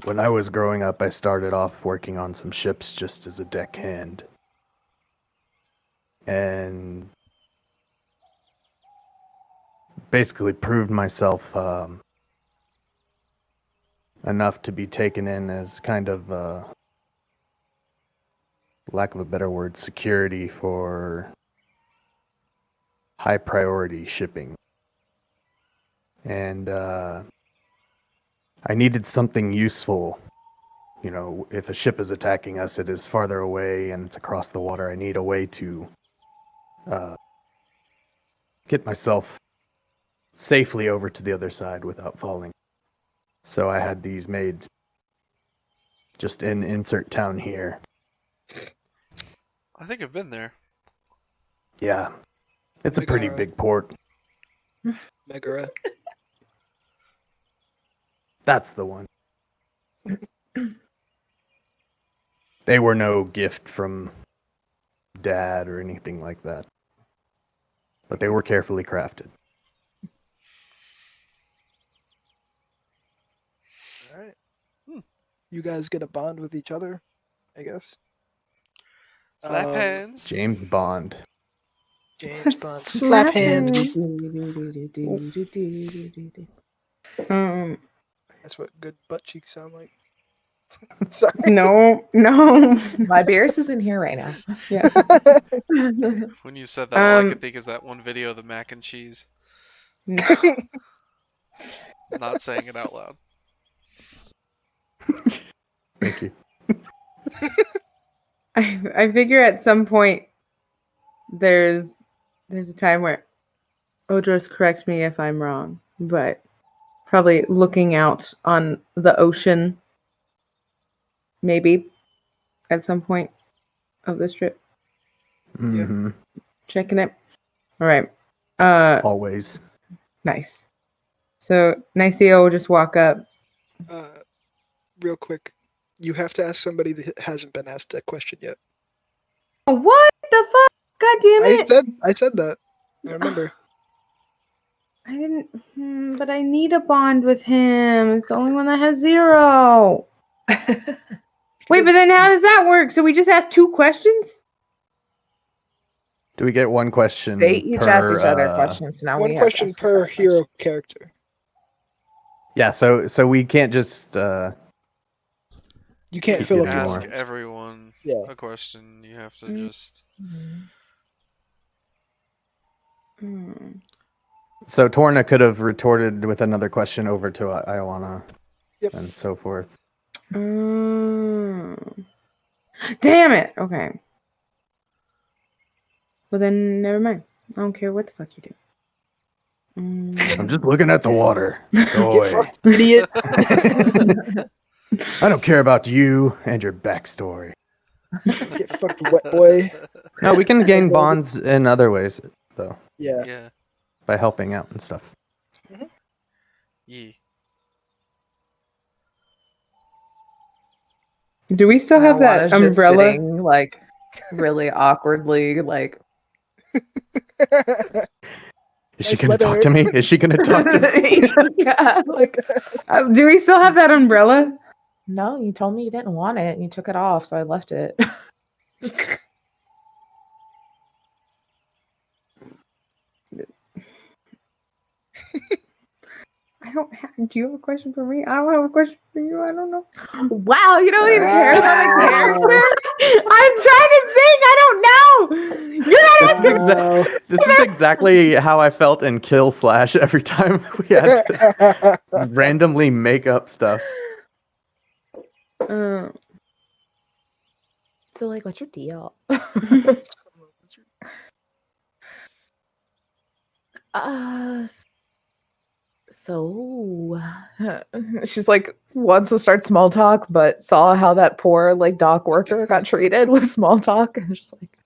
when I was growing up, I started off working on some ships just as a deckhand. And basically proved myself enough to be taken in as kind of, lack of a better word, security for high priority shipping. And I needed something useful. If a ship is attacking us, it is farther away and it's across the water. I need a way to get myself safely over to the other side without falling. So I had these made just in insert town here. I think I've been there. Yeah. It's a pretty Megara. big port. Megara. That's the one. They were no gift from Dad or anything like that. But they were carefully crafted. All right. You guys get a bond with each other, I guess. Slap hands. James Bond. James Bond. Slap hands. Um, That's what good butt cheeks sound like. Sorry. no. My Beerus isn't here right now. Yeah. When you said that, all I Um, could think is that one video of the mac and cheese. No. Not saying it out loud. Thank you. I figure at some point there's a time where Odros, correct me if I'm wrong, but probably looking out on the ocean maybe at some point of this trip. Hmm. Checking it. All right. Always. Nice. So Niceo will just walk up. Real quick, you have to ask somebody that hasn't been asked that question yet. Oh, what the fuck? God damn it! I said that. I remember. I didn't. But I need a bond with him. It's the only one that has 0. Wait, but then how does that work? So we just ask 2 questions? Do we get one question They each per, ask each other questions. Now One we have to question ask each per other hero questions. character. Yeah, so we can't just You can't Keep fill up getting your Ask more. bonds. everyone Yeah. a question. You have to Mm. just. Hmm. So Torna could have retorted with another question over to Ioana Yep. and so forth. Damn it! Okay. Well then, never mind. I don't care what the fuck you do. I'm just looking at the water. Go Get away. fucked, idiot. I don't care about you and your backstory. Get fucked, wet boy. No, we can gain Okay. bonds in other ways, though, Yeah. Yeah. by helping out and stuff. Yeah. Do we still have that Marijuana's just umbrella? sitting, like really awkwardly, like Is she Nice gonna talk weather. to me? Is she gonna talk to me? yeah, like Do we still have that umbrella? no, you told me you didn't want it and you took it off, so I left it. I don't have. Do you have a question for me? I don't have a question for you. I don't know. Wow, you don't even care about my Wow. character? I'm trying to think. I don't know. You're not asking. Wow. This is exactly how I felt in Kill Slash every time we had to randomly make up stuff. Uh, So like, what's your deal? So she's like wants to start small talk, but saw how that poor like dock worker got treated with small talk, and just like,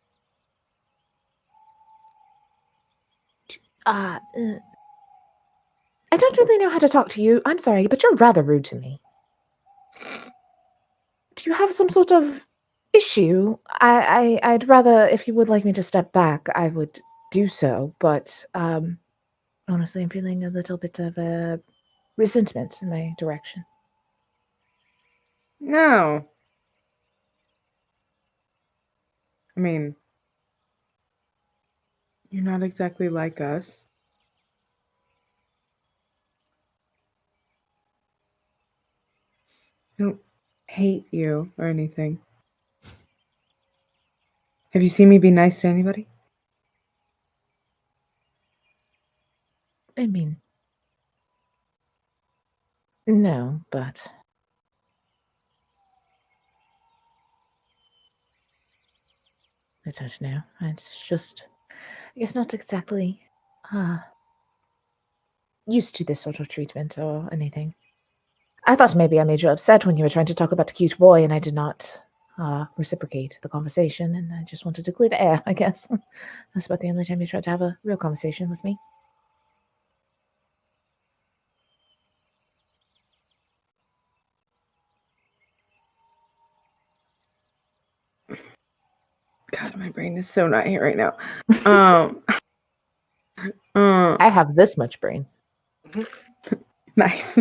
I don't really know how to talk to you. I'm sorry, but you're rather rude to me. Do you have some sort of issue? I'd rather, if you would like me to step back, I would do so, but honestly, I'm feeling a little bit of a resentment in my direction. no. I mean, you're not exactly like us. I don't hate you or anything. Have you seen me be nice to anybody? I mean, no, but I don't know. It's just, I guess, not exactly used to this sort of treatment or anything. I thought maybe I made you upset when you were trying to talk about a cute boy, and I did not reciprocate the conversation, and I just wanted to clear the air, I guess. That's about the only time you tried to have a real conversation with me. God, my brain is so not here right now. I have this much brain. Nice.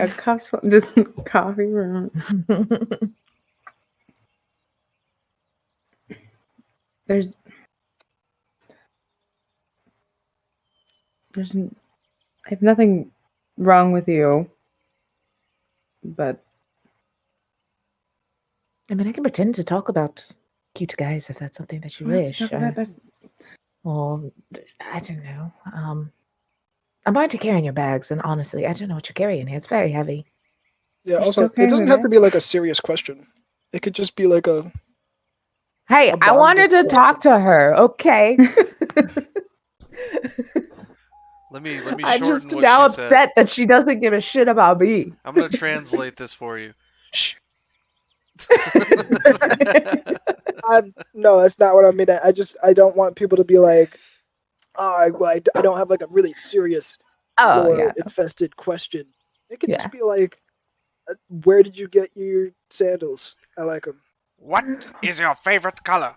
A cup full, just coffee room. There's I have nothing wrong with you, but I mean, I can pretend to talk about cute guys if that's something that you wish. talk about that. Well, I don't know. I'm going to carry in your bags, and honestly, I don't know what you're carrying here. It's very heavy. Yeah. You're Also, still it carrying doesn't my have to bag? be like a serious question. It could just be like a. Hey, I wanted to talk to her, okay? Let me I'm shorten just what now she said. upset that she doesn't give a shit about me. I'm gonna translate this for you. Shh. No, that's not what I mean. I don't want people to be like, oh, I don't have like a really serious Oh, yeah. lore infested question. It could Yeah. just be like, where did you get your sandals? I like them. What is your favorite color?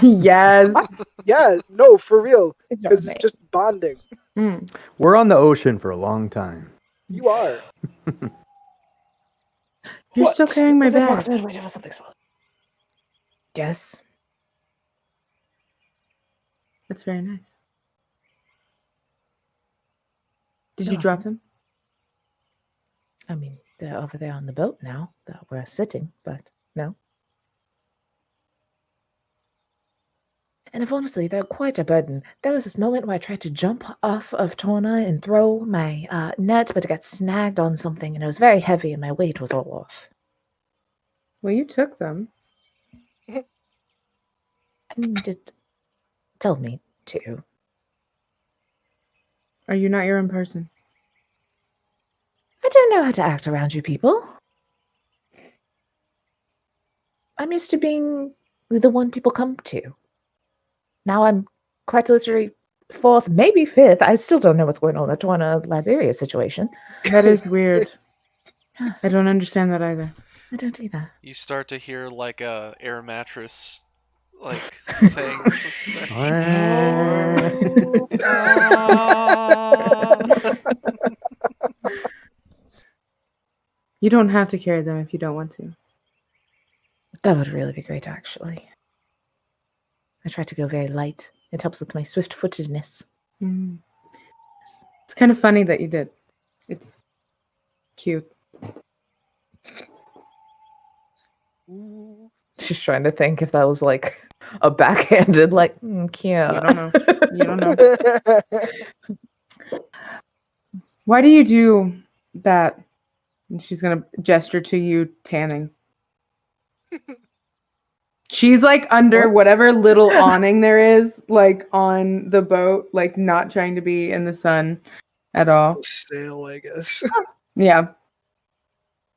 Yes. Yeah, no, for real, It's because not it's just bonding. Mm. We're on the ocean for a long time. You are. You're still carrying my Is that bag. approximately weight of something small? Yes. That's very nice. Did you Oh. drop them? I mean, they're over there on the boat now that we're sitting, but no. And if honestly, they're quite a burden. There was this moment where I tried to jump off of Torna and throw my net, but it got snagged on something, and it was very heavy, and my weight was all off. Well, you took them. I mean, you did tell me to. Are you not your own person? I don't know how to act around you people. I'm used to being the one people come to. Now I'm quite literally fourth, maybe fifth. I still don't know what's going on in the Torna Liberia situation. That is weird. Yes, I don't understand that either. I don't either. You start to hear like a air mattress like thing. You don't have to carry them if you don't want to. That would really be great, actually. I try to go very light. It helps with my swift-footedness. Mm. It's kind of funny that you did. It's cute. She's trying to think if that was like a backhanded, like, cute. You don't know. You don't know. Why do you do that? And she's gonna gesture to you tanning. She's like under What? whatever little awning there is, like on the boat, like not trying to be in the sun at all. Sail, I guess. Yeah.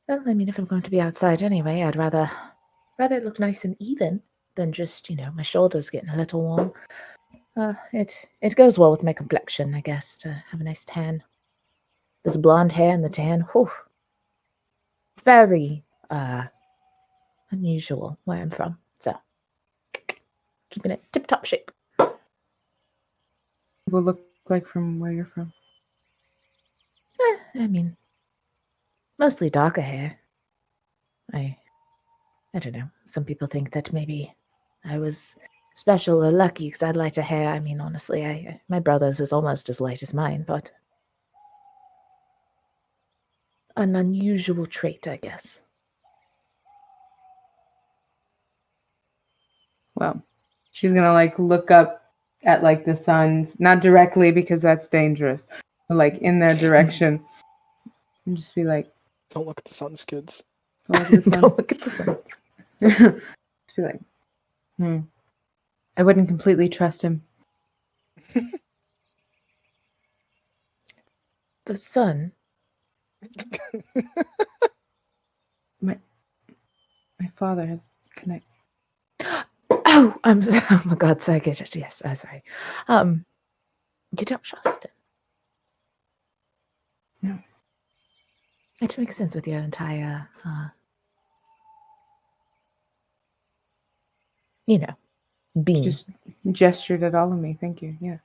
Well, I mean, if I'm going to be outside anyway, I'd rather it look nice and even than just, my shoulders getting a little warm. It goes well with my complexion, I guess, to have a nice tan. This blonde hair and the tan, whew, very unusual where I'm from. So, keeping it tip-top shape. Will look like from where you're from. I mean, mostly darker hair. I don't know. Some people think that maybe I was special or lucky because I had lighter hair. I mean, honestly, my brother's is almost as light as mine, but an unusual trait, I guess. Well, she's gonna like look up at like the suns, not directly because that's dangerous, but like in their direction, and just be like, Don't look at the suns, kids. "Don't look at the Don't suns." look at the suns. Just be like, I wouldn't completely trust him. The sun My father has connect. Oh, oh my God, sake. Yes, I'm sorry. You don't trust him. No. It makes sense with your entire, being. Just gestured at all of me. Thank you. Yeah.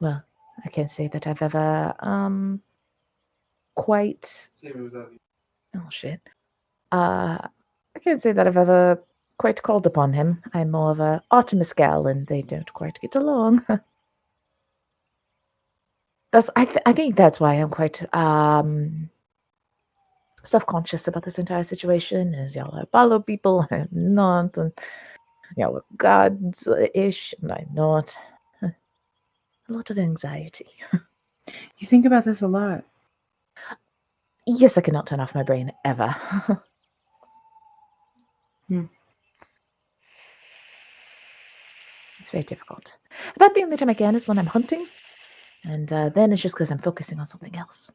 Well, I can't say that I've ever, quite. Oh shit. I can't say that I've ever quite called upon him. I'm more of a Artemis gal, and they don't quite get along. I think that's why I'm quite self-conscious about this entire situation. Is y'all are Apollo people, I'm not, and y'all are gods-ish, and I'm not. A lot of anxiety. You think about this a lot. Yes, I cannot turn off my brain ever. It's very difficult. About the only time I can is when I'm hunting, and then it's just because I'm focusing on something else.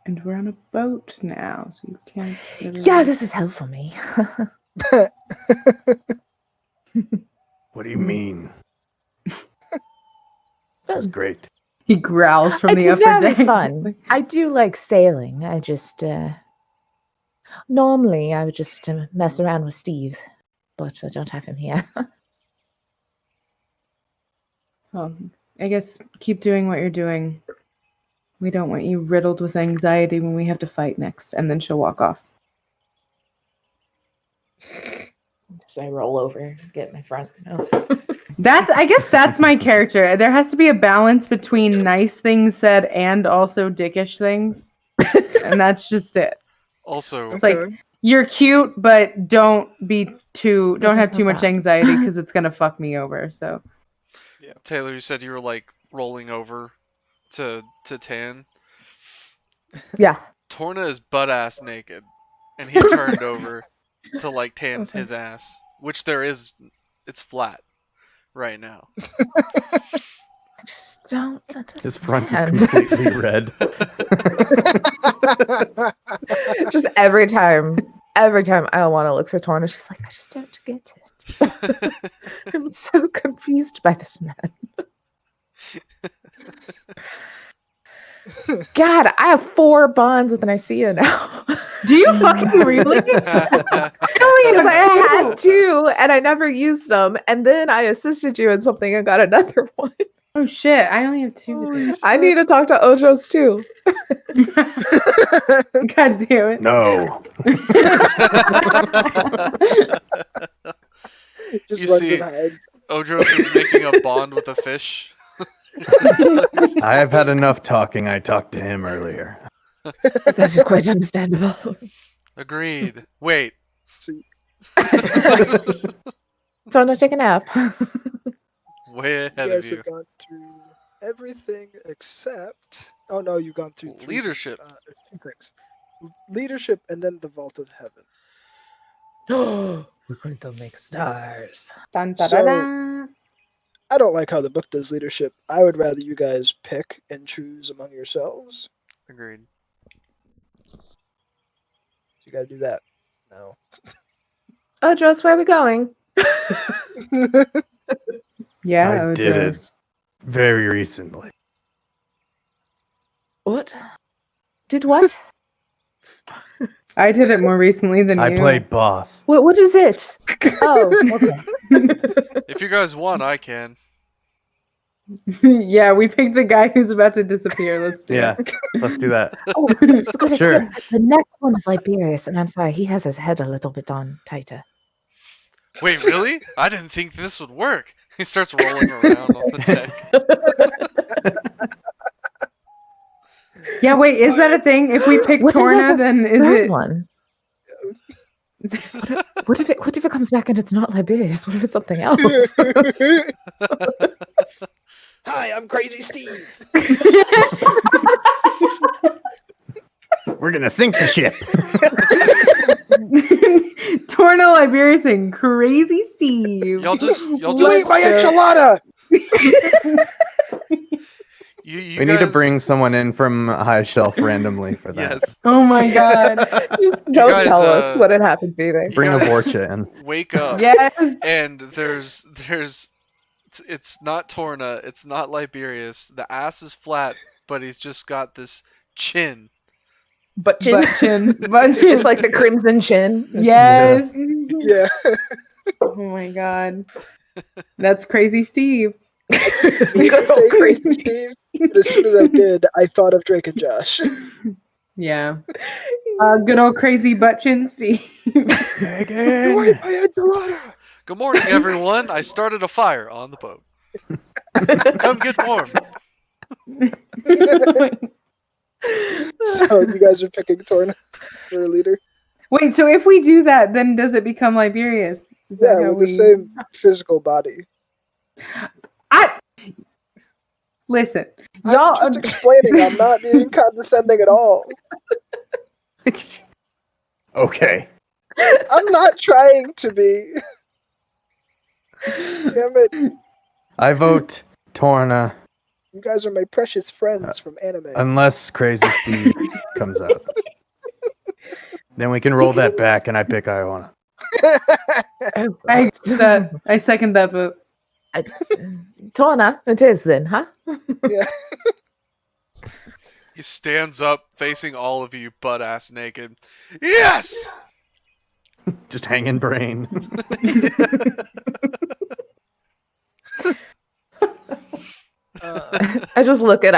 And we're on a boat now, so you can't really... Yeah, this is hell for me. What do you mean? This is great. He growls from the It's upper very deck. fun. I do like sailing. I just normally I would just mess around with Steve, but I don't have him here. Well, I guess keep doing what you're doing. We don't want you riddled with anxiety when we have to fight next. And then she'll walk off. So I roll over, get my front. Oh. I guess that's my character. There has to be a balance between nice things said and also dickish things. And that's just it. Also, It's like, you're cute, but don't have too much anxiety because it's gonna fuck me over. So Taylor, you said you were like rolling over to Tan. Yeah. Torna is butt ass naked, and he turned over to like tan Okay. his ass, which it's flat right now. I just don't understand. His front is completely red. Just every time I want to look at Torna, she's like, I just don't get it. I'm so confused by this man. God, I have 4 bonds with Nicaea now. do you fucking really? Because I had 2 and I never used them, and then I assisted you in something and got another one. Oh shit! I only have 2. I need to talk to Ojo's too. God damn it! No. Just You runs see- and hides. Ojos is making a bond with a fish. I have had enough talking. I talked to him earlier. That is quite understandable. Agreed. Wait. So Torna, take a nap. Way you ahead of guys you. have gone through everything except... Oh no, you've gone through 3 Leadership. Things, 2 things. Leadership and then the Vault of Heaven. We're going to make stars. Dun, So- da-da-da. I don't like how the book does leadership. I would rather you guys pick and choose among yourselves. Agreed. So you gotta do that. No. Ojos, where are we going? Yeah, I did Ojo. it very recently. What? Did what? I did it more recently than I you. played boss. What is it? Oh, okay. If you guys want, I can. Yeah, we picked the guy who's about to disappear. Let's do Yeah, it. let's do that. Oh, just gotta Sure. tell you, the next one is Liberius, and I'm sorry, he has his head a little bit on tighter. Wait, really? I didn't think this would work. He starts rolling around on the deck. Yeah, wait, is that a thing? If we pick What if Torna, there's a then is Third it? one. What if it comes back and it's not Liberius? What if it's something else? Hi, I'm Crazy Steve. We're gonna sink the ship. Torna, Liberius, and Crazy Steve. Y'all just You ate my enchilada! You We need to guys- bring someone in from a high shelf randomly for that. Yes. Oh my god. Just don't guys, tell us what had happened either. You Bring a guys Vorcha in. Wake up. Yes. And there's it's not Torna, it's not Liberius. The ass is flat, but he's just got this chin. Butt chin. Butt chin. Butt chin. It's like the crimson chin. Yes. Yeah. Oh my god. That's crazy Steve. Me Good say old crazy Steve. But as soon as I did, I thought of Drake and Josh. Yeah. Good old crazy butt chin Steve. Megan! Wait, I had the water. Good morning, everyone. I started a fire on the boat. Come get warm. So you guys are picking Torna for a leader? Wait, so if we do that, then does it become Liberius? Is that Yeah, how with the same physical body. Listen, I'm y'all. just explaining. I'm not being condescending at all. Okay. I'm not trying to be. Damn it. I vote Torna, You guys are my precious friends from anime. unless Crazy Steve comes up. Then we can roll that back and I pick Iona. I second that vote. Torna, it is then, huh? Yeah. He stands up, facing all of you, butt ass naked. Yes! Just hanging brain. I just look at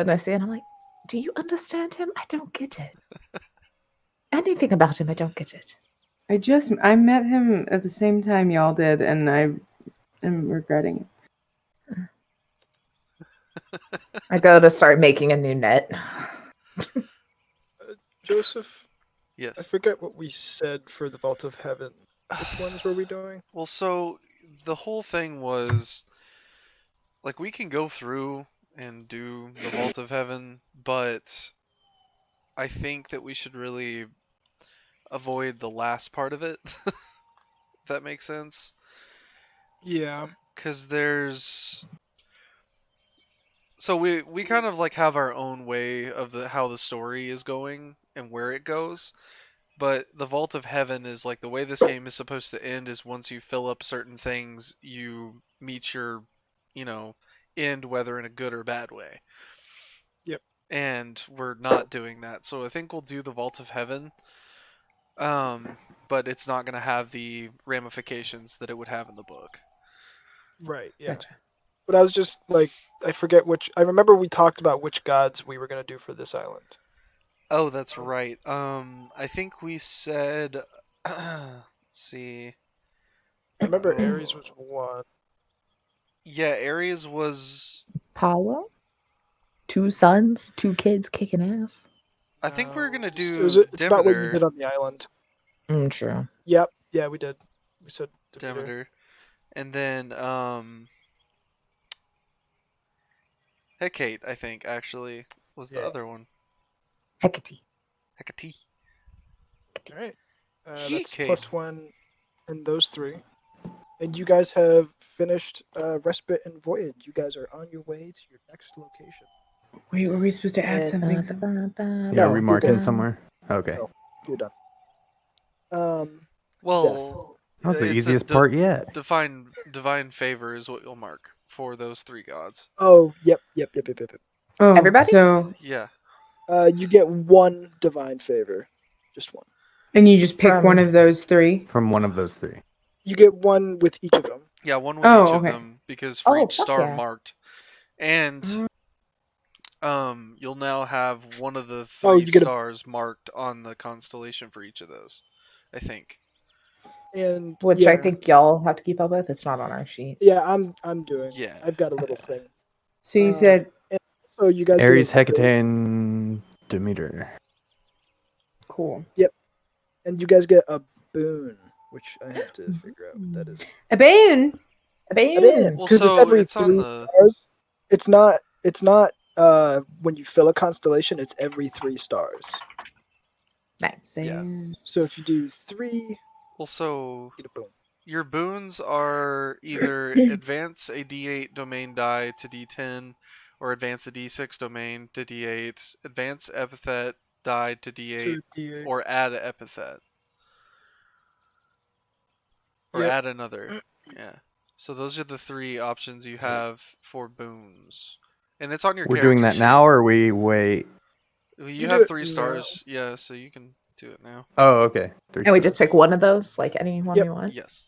Nessie and I'm like, do you understand him? I don't get it. Anything about him, I don't get it. I met him at the same time y'all did, and I am regretting it. I go to start making a new net. Joseph, I Yes. forget what we said for the Vault of Heaven. Which ones were we doing? Well, so the whole thing was like we can go through and do the Vault of Heaven, but I think that we should really avoid the last part of it. If that makes sense. Yeah. Because there's so we kind of like have our own way of how the story is going and where it goes, but the Vault of Heaven is like the way this game is supposed to end is once you fill up certain things, you meet your, end, whether in a good or bad way. Yep. And we're not doing that, so I think we'll do the Vault of Heaven. But it's not going to have the ramifications that it would have in the book. Right, yeah. Gotcha. But I was just like, I forget which. I remember we talked about which gods we were going to do for this island. Oh, that's right. I think we said. Let's see. I remember Oh. Ares was one. Yeah, Ares was. Power? 2 sons, 2 kids kicking ass. I think we were gonna do. It's about what you did on the island. True. Yep, yeah, we did. We said Demeter. Demeter. And then, Hecate, I think, actually, was the Yeah. other one. Hecate. Hecate. All right. That's Hecate. +1 in those 3. And you guys have finished Respite and Voyage. You guys are on your way to your next location. Wait, were we supposed to add And- something? Yeah, No, are we you're marking good. somewhere? Okay. No. You're done. Well, That was the it's a easiest part yet. divine favor is what you'll mark for those 3 gods. Oh, yep. Oh, Everybody? So, Yeah. You get 1 divine favor. Just 1. and you just pick From- one of those 3? From one of those 3. You get 1 with each of them. Yeah, one with Oh, each of okay. them, because for Oh, each fuck star yeah. marked. And you'll now have one of the 3 Oh, you get a- stars marked on the constellation for each of those, I think. And Which yeah, I think y'all have to keep up with. It's not on our sheet. Yeah, I'm doing. Yeah. I've got a little thing. So you said, So you guys Ares, get a- Hecate, and Demeter. cool. and you guys get a boon, which I have to figure out what that is. A boon! Boom. Well, Because it's so every it's on 3 the- stars. It's not when you fill a constellation, it's every 3 stars. Nice. Yeah. So if you do 3, Well, so you get a boon. Your boons are either advance a D8 domain die to D10, or advance a D6 domain to D8, advance epithet die to D8, To D8. or add an epithet. Or Yep. add another. Yeah. So those are the three options you have for boons. And it's on your We're character doing that sheet. now, or we wait? You You do have it 3 now. stars, yeah, so you can do it now. Oh, okay. And we just pick one of those, like any one Yep. we want. Yes.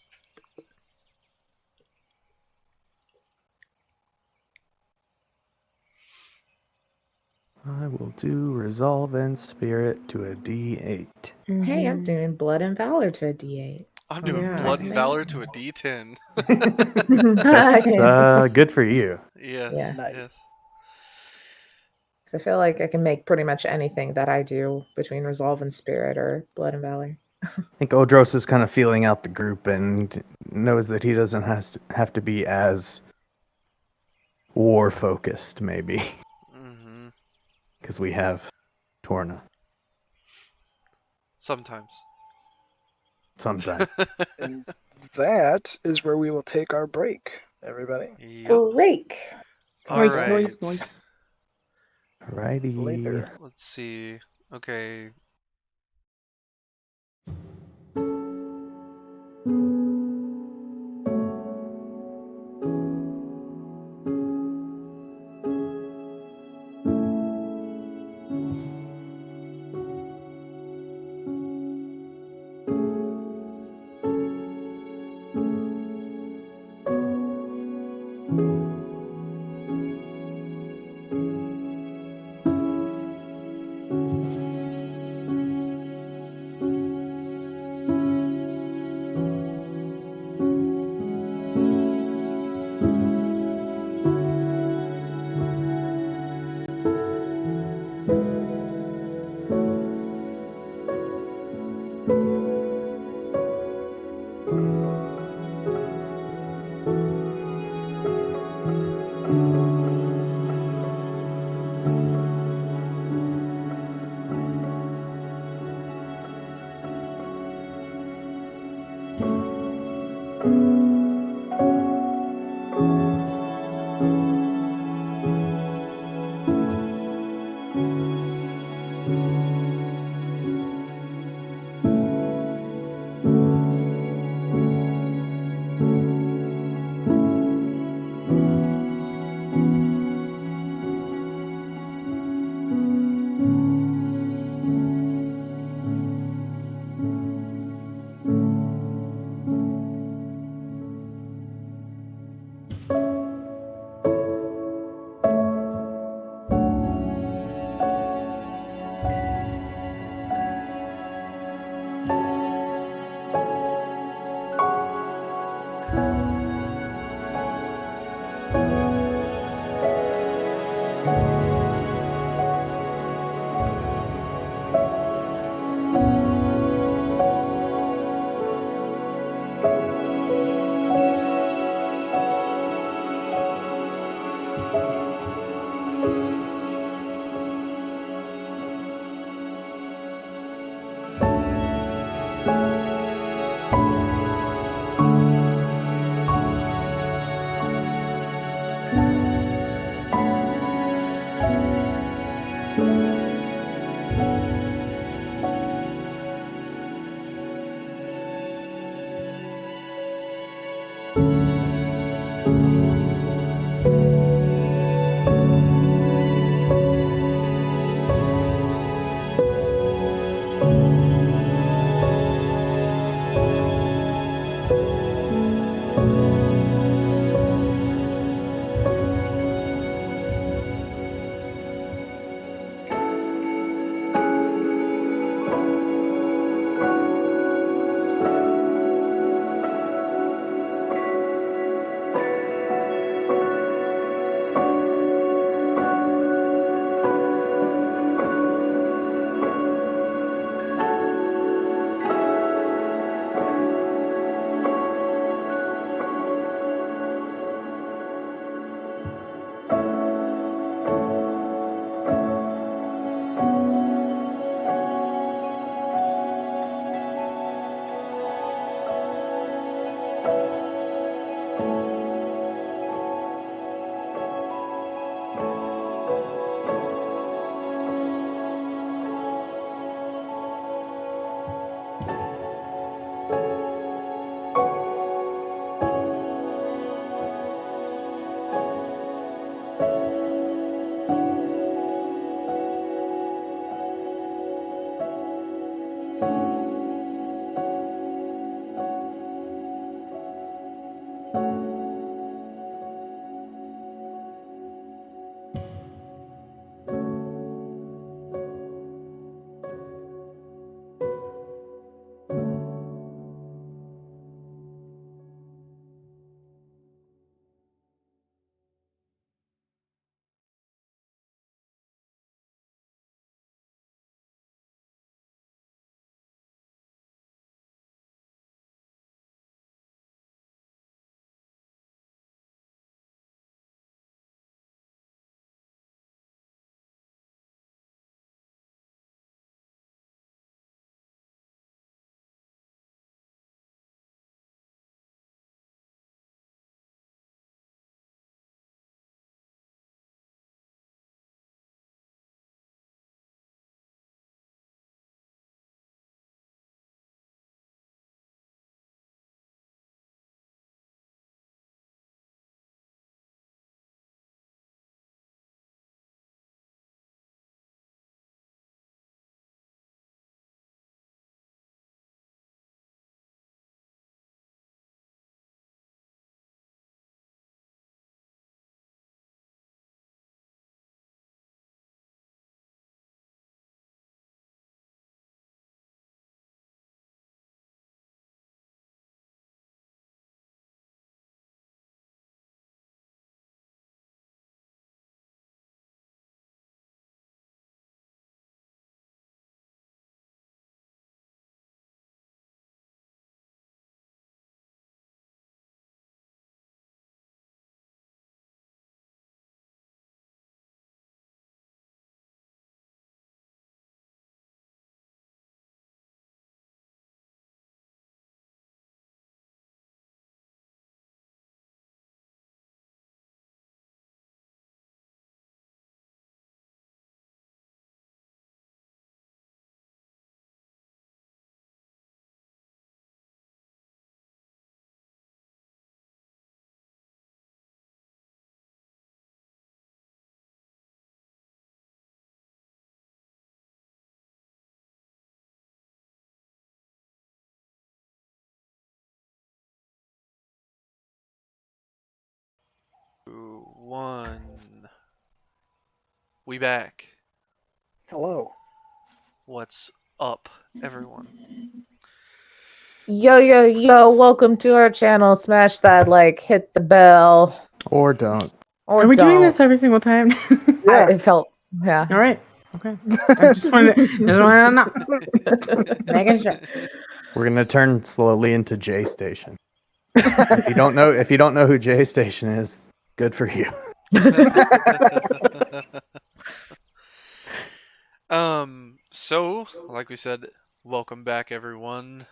I will do resolve and spirit to a D8. Hey, I'm Mhm. doing blood and valor to a D8. I'm Oh, doing yeah. blood and Nice. valor to a D10. That's good for you. Yes. Yeah. Nice. Yes. I feel like I can make pretty much anything that I do between resolve and spirit or blood and valor. I think Odros is kind of feeling out the group and knows that he doesn't have to be as war focused, maybe, Mm-hmm. because we have Torna Sometimes. sometime. And that is where we will take our break, everybody. Yep. Break. All Noise, right. noise, noise. Alrighty. Later. Let's see. Okay. 1. We back. Hello. What's up, everyone? Yo, yo, yo, welcome to our channel. Smash that like, hit the bell. Or don't. Or Are we doing don't. this every single time? Yeah. It felt, yeah. All right. Okay. I just wanted to know. Making sure. We're gonna turn slowly into J Station. If you don't know who J Station is, good for you. So, like we said, welcome back, everyone.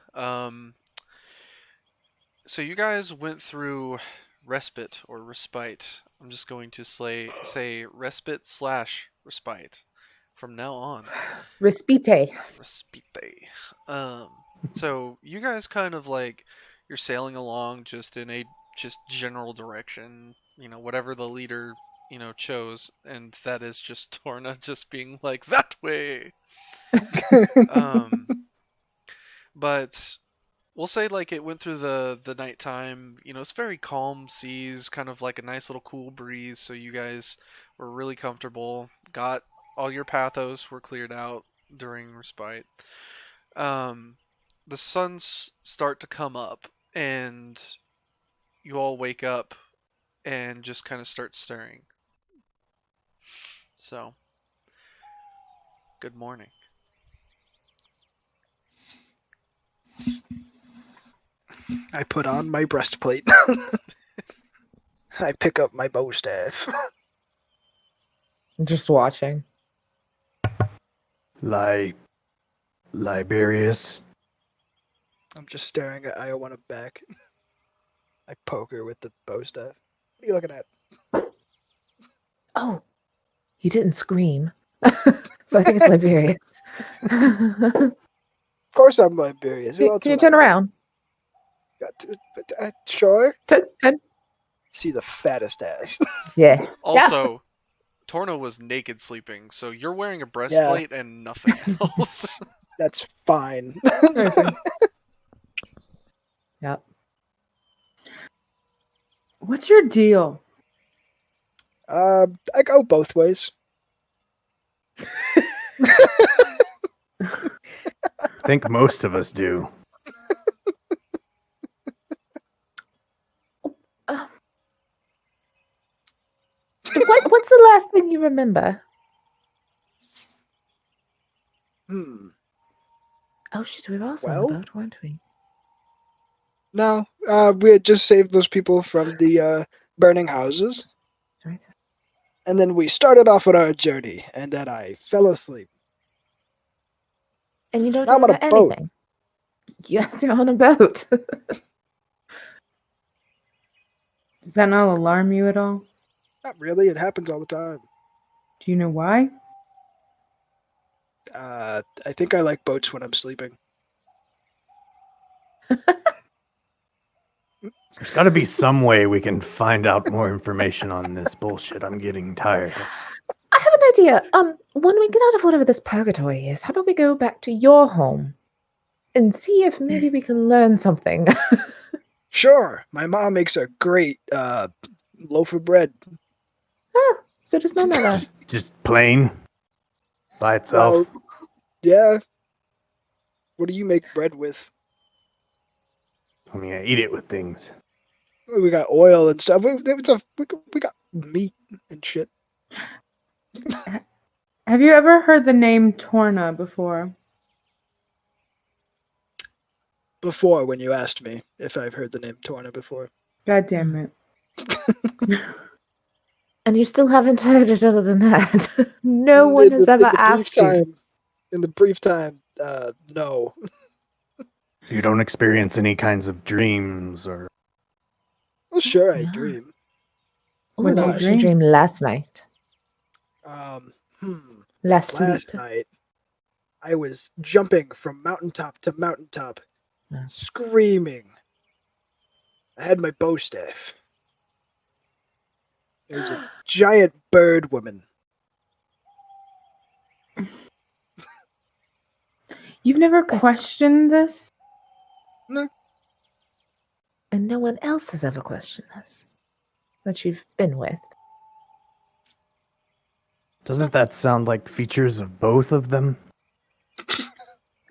So you guys went through Respite or Respite. I'm just going to say Respite/Respite from now on. Respite. Respite. So you guys kind of like you're sailing along just in a just general direction, whatever the leader, chose, and that is just Torna just being like that way. But we'll say like it went through the nighttime. It's very calm seas, kind of like a nice little cool breeze. So you guys were really comfortable. Got all your pathos were cleared out during Respite. The suns start to come up, and you all wake up and just kind of start stirring. So, good morning. I put on my breastplate. I pick up my bow staff. Just watching. Liberius. I'm just staring at Iowana back. I poke her with the bow staff. What are you looking at? Oh, he didn't scream. So I think it's Liberius. Of course I'm Liberius. Who else Can you would turn I be? around? Sure. Turn. See the fattest ass. Yeah. Also, Torno was naked sleeping, so you're wearing a breastplate and nothing else. That's fine. Yep. What's your deal? I go both ways. I think most of us do. What's the last thing you remember? Oh shit, we were also on the Well? boat, weren't we? No, we had just saved those people from the burning houses, Sorry. and then we started off on our journey, and then I fell asleep. And you don't Now I'm on remember a boat. anything? Yes, you're on a boat. Does that not alarm you at all? Not really. It happens all the time. Do you know why? I think I like boats when I'm sleeping. There's got to be some way we can find out more information on this bullshit. I'm getting tired. I have an idea. When we get out of whatever this purgatory is, how about we go back to your home and see if maybe we can learn something? Sure, my mom makes a great loaf of bread. So does my mother. Just plain by itself. Well, yeah. What do you make bread with? I mean, I eat it with things. We got oil and stuff. We got meat and shit. Have you ever heard the name Torna before? Before, when you asked me if I've heard the name Torna before. God damn it. And you still haven't heard it other than that. No one has ever asked you. In the brief time, no. You don't experience any kinds of dreams or... Well, sure, I Yeah. dream. What What did you did you dream? dream last night? Last Last night, I was jumping from mountaintop to mountaintop, Yeah. screaming. I had my bow staff. There's a giant bird woman. You've never questioned this? No, And no one else has ever questioned this. that you've been with. Doesn't that sound like features of both of them?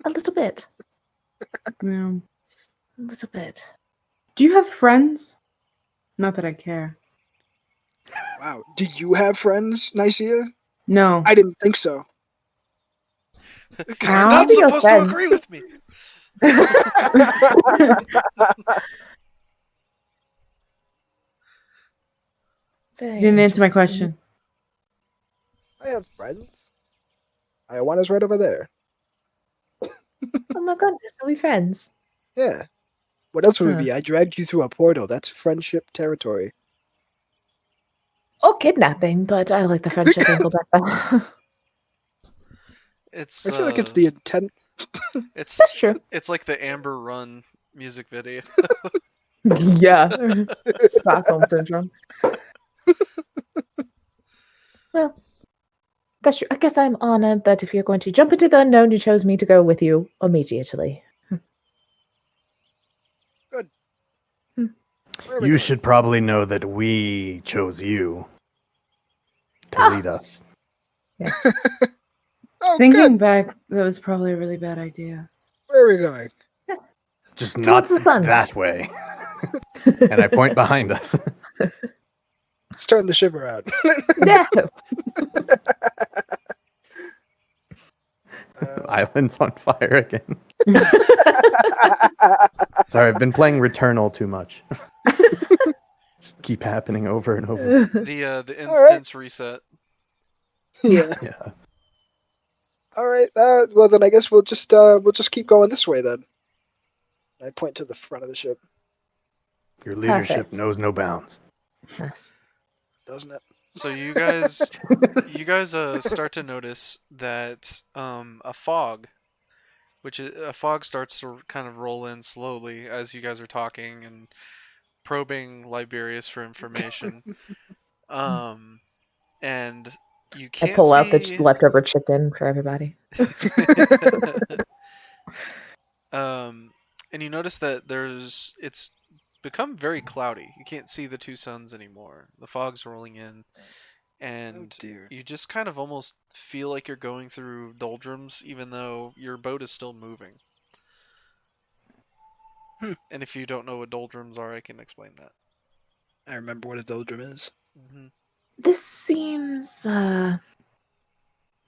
A little bit. Yeah. A little bit. Do you have friends? Not that I care. Wow. Do you have friends, Nicaea? No. I didn't think so. You're Ow. not Maybe your supposed to friends. agree with me. Very You didn't answer my interesting. question. I have friends. One is right over there. Oh my goodness, are we friends? Yeah. What else would it Huh. be? I dragged you through a portal. That's friendship territory. Or kidnapping, but I like the friendship angle better. It's I feel like it's the intent. it's That's true. it's like the Amber Run music video. Yeah. Stockholm syndrome. Well, that's true. I guess I'm honored that if you're going to jump into the unknown, you chose me to go with you immediately. Good. Hmm. Where are we You going? should probably know that we chose you to Ah. lead us. Oh, Thinking good. back, that was probably a really bad idea. Where are we going? Just Towards not the sun. that way. And I point behind us. Let's turn the ship around. No. Island's on fire again. Sorry, I've been playing Returnal too much. Just keep happening over and over. The All right. instance reset. Yeah. Yeah. All right. Well, then I guess we'll just keep going this way then. I point to the front of the ship, Your leadership Perfect. knows no bounds. Yes. doesn't it? So you guys start to notice that a fog starts to kind of roll in slowly as you guys are talking and probing Liberius for information. And you I can't pull out the see leftover chicken for everybody. and you notice that it's become very cloudy. You can't see the two suns anymore. The fog's rolling in, and Oh dear. you just kind of almost feel like you're going through doldrums, even though your boat is still moving. And if you don't know what doldrums are, I can explain that. I remember what a doldrum is. This seems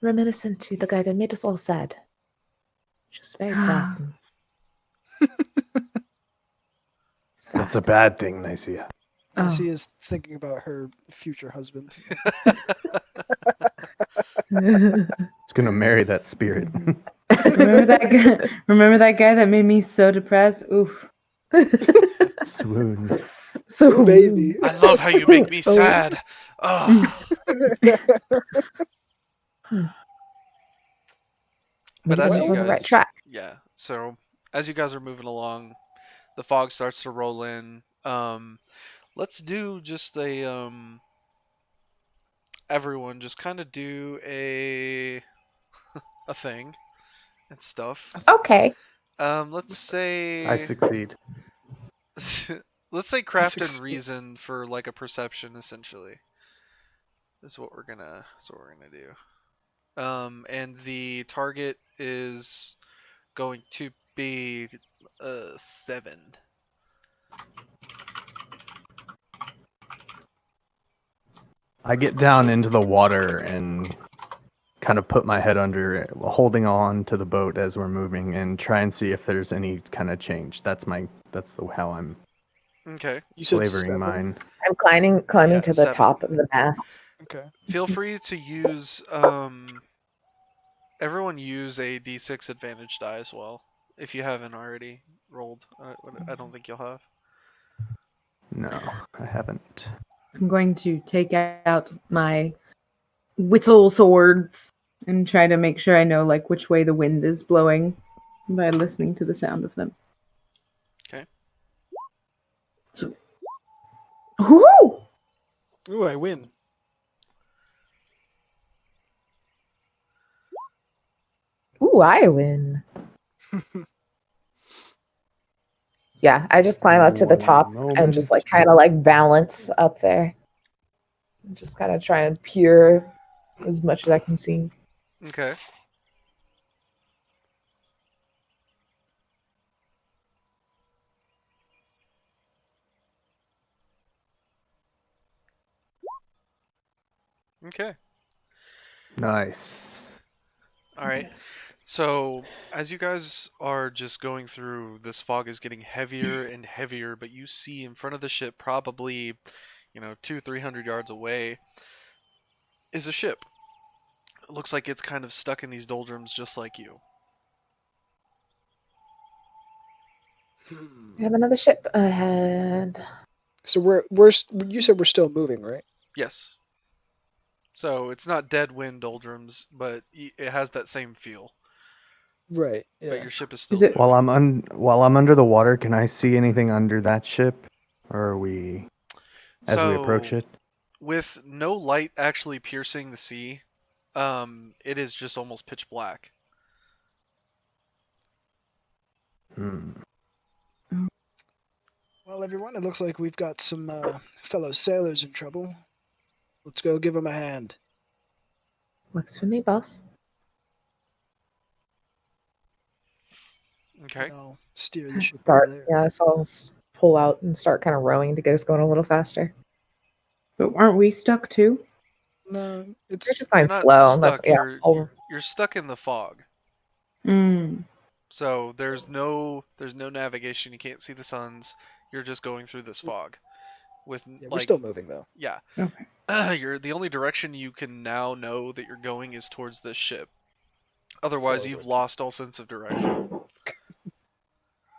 reminiscent to the guy that made us all sad. Just very dark. And That's a sad. bad thing, Nicaea. Nancy is thinking about her future husband. It's gonna marry that spirit. Remember that guy? Remember that guy that made me so depressed? Oof. Swoon. So Oh, baby. I love how you make me Oh. sad. Oh. But as Maybe you we're on the right guys, track. yeah. So as you guys are moving along, the fog starts to roll in. Let's do just everyone just kind of do a thing and stuff. Okay. Let's I say succeed. let's say craft and succeed. reason for like a perception essentially. Is what we're gonna do. And the target is going to be 7. I get down into the water and kind of put my head under it, holding on to the boat as we're moving, and try and see if there's any kind of change. That's how I'm Okay. You said flavoring 7? mine. I'm climbing Yeah, to the 7. top of the mast. Okay. Feel free to use everyone use a d6 advantage die as well if you haven't already rolled. I don't think you'll have. No, I haven't. I'm going to take out my whistle swords and try to make sure I know like which way the wind is blowing by listening to the sound of them. Okay. Ooh! Ooh, I win. Ooh, I win. Yeah, I just climb up to the One top and just moment. kind of balance up there. Just kind of try and peer as much as I can see. Okay. Okay. Nice. All right. So, as you guys are just going through, this fog is getting heavier and heavier, but you see in front of the ship, probably, 200-300 yards away, is a ship. It looks like it's kind of stuck in these doldrums just like you. We have another ship ahead. So you said we're still moving, right? Yes. So, it's not dead wind doldrums, but it has that same feel. Right. But Yeah. your ship is Is still it- there. While I'm under the water, can I see anything under that ship? Or are we as we approach So, it? with no light actually piercing the sea, it is just almost pitch black. Hmm. Well, everyone, it looks like we've got some fellow sailors in trouble. Let's go give them a hand. Works for me, boss. Okay. And I'll steer the ship over Start. there. Yeah, so I'll pull out and start kind of rowing to get us going a little faster. But aren't we stuck too? No, You're it's just You're going not slow. That's stuck. yeah. You're stuck in the fog. Mm. So there's no navigation. You can't see the suns. You're just going through this fog. With yeah, we're still moving though. yeah. Okay. You're the only direction you can now know that you're going is towards this ship. Otherwise, you've Forward. lost all sense of direction.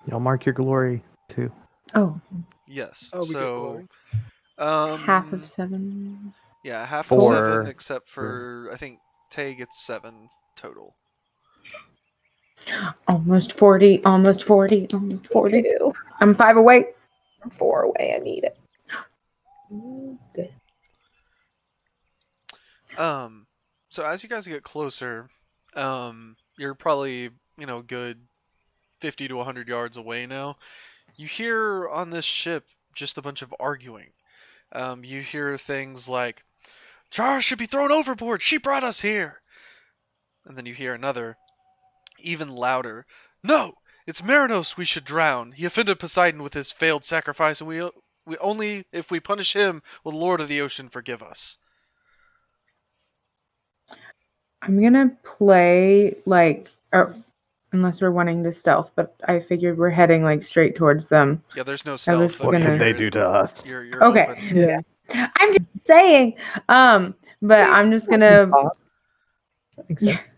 Y'all mark your glory too. Oh, Yes. Oh, we get So glory. half of 7. yeah, half of 7 4. except for I think Tay gets 7 total. Almost 40. Almost 40. Almost 40. Two. I'm 5 away. I'm 4 away. I need it. Good. So as you guys get closer, you're probably, good 50 to 100 yards away now. You hear on this ship just a bunch of arguing. You hear things like, Char should be thrown overboard. She brought us here. And then you hear another, even louder, No! It's Marinos we should drown. He offended Poseidon with his failed sacrifice, and we only if we punish him will the Lord of the Ocean forgive us. I'm gonna play unless we're wanting to stealth, but I figured we're heading straight towards them. Yeah, there's no was stealth. What gonna- could they do to us? You're Okay. open. Yeah. I'm just saying. But I'm just gonna. That makes sense.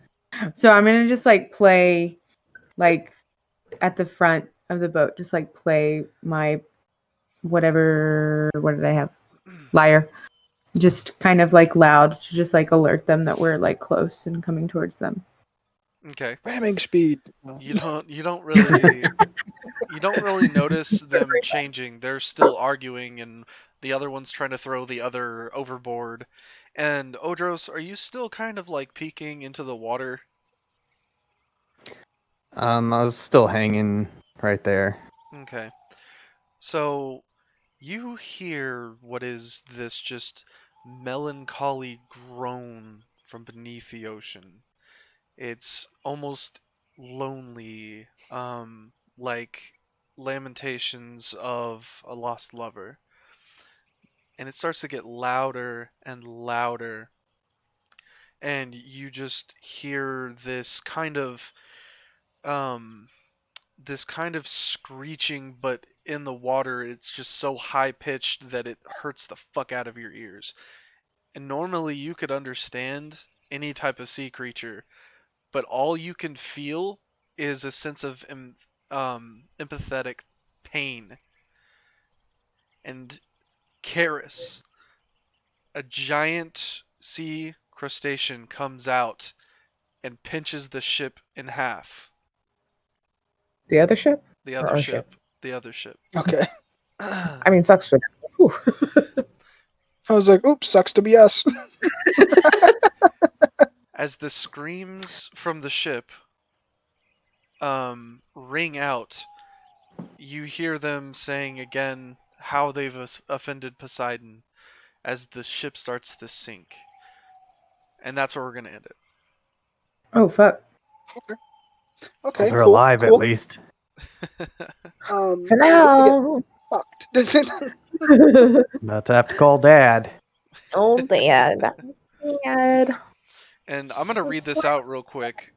So I'm gonna just play, at the front of the boat, just play my whatever. What did I have? Lyre. Just kind of loud to just alert them that we're close and coming towards them. Okay. Ramming speed. You don't really notice them changing. They're still arguing, and the other one's trying to throw the other overboard. And Odros, are you still kind of peeking into the water? I was still hanging right there. Okay. So you hear what is this just melancholy groan from beneath the ocean. It's almost lonely, like lamentations of a lost lover. And it starts to get louder and louder. And you just hear um, this kind of screeching, but in the water, it's just so high pitched that it hurts the fuck out of your ears. And normally you could understand any type of sea creature, but all you can feel is a sense of empathetic pain. And Karis, a giant sea crustacean, comes out and pinches the ship in half. The other ship? The Or other our ship. The other ship. Okay. I mean, sucks for them. Whew. I was like, oops, sucks to be us. As the screams from the ship ring out, you hear them saying again how they've offended Poseidon as the ship starts to sink. And that's where we're going to end it. Oh fuck. Okay. Oh, Okay. they're Cool. alive at Cool. least. For We're gonna get now. fucked. About to have to call Dad. Oh, Dad. Dad. And I'm going to read this out real quick.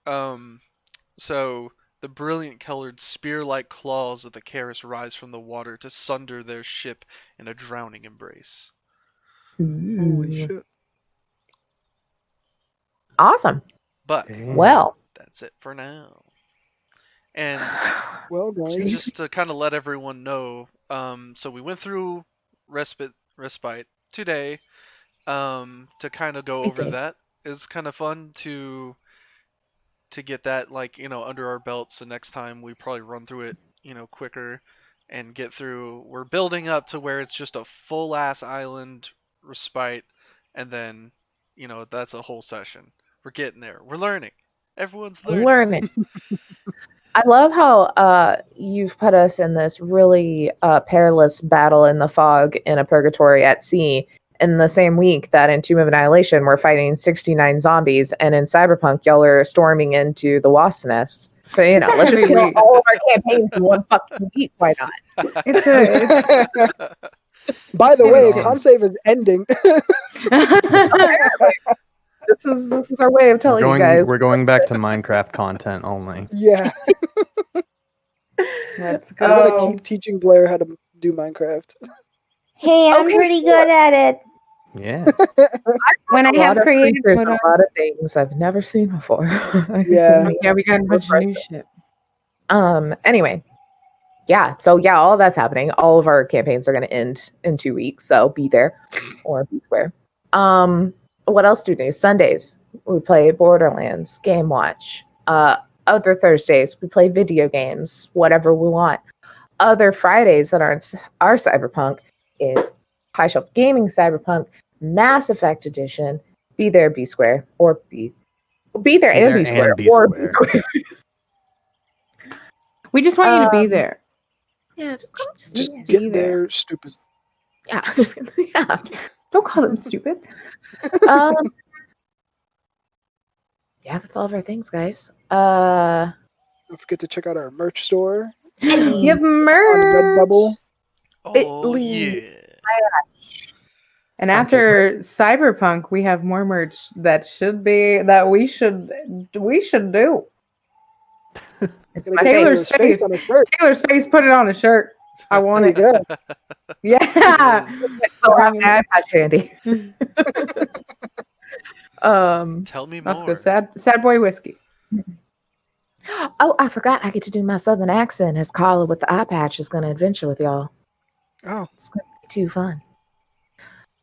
So, the brilliant colored spear-like claws of the Karis rise from the water to sunder their ship in a drowning embrace. Holy shit. Awesome. But Damn. Well, that's it for now. And Well, guys. just to kind of let everyone know, so we went through Respite today, to kind of go Sweet over day. that. It's kind of fun to get that, like, under our belts. So next time we probably run through it, quicker and get through. We're building up to where it's just a full ass island Respite, and then, that's a whole session. We're getting there. We're learning. Everyone's learning. learning. I love how you've put us in this really perilous battle in the fog in a purgatory at sea in the same week that in Tomb of Annihilation we're fighting 69 zombies, and in Cyberpunk y'all are storming into the wasp nest. So, It's a let's just heavy kill week. all of our campaigns in one fucking week. Why not? It's By the way, Right on. Consave is ending. This is our way of telling you guys. We're going back to Minecraft content only. Yeah. Let's I'm gonna go. keep teaching Blair how to do Minecraft. Hey, I'm Okay, pretty sure. good at it. Yeah. When I A have lot of creative creatures, mode on. a lot of things I've never seen before. I think Yeah. Yeah, we got a bunch of new shit. Anyway. Yeah, so yeah, all that's happening. All of our campaigns are going to end in 2 weeks, so be there or be square. What else do we do? Sundays we play Borderlands, Game Watch. Other Thursdays we play video games, whatever we want. Other Fridays that aren't our Cyberpunk is High Shelf Gaming Cyberpunk Mass Effect Edition. Be there, be square, or be there and be square, be or square. be square. We just want you to be there. Yeah, just come, Just be get be there, there. stupid. Yeah, yeah. Don't call them stupid. Yeah, that's all of our things, guys. Don't forget to check out our merch store You have on merch. Redbubble. Oh, Bitly. yeah. And after Cyberpunk, we have more merch that we should do. It's Gonna my get Taylor's face. face. on a shirt. Taylor's face put it on a shirt. I want There you it. go. Yeah. So happy I got Shandy. Tell me Let's more. go. Sad boy whiskey. Oh, I forgot I get to do my southern accent as Carla with the eye patch is going to adventure with y'all. Oh, It's going to be too fun.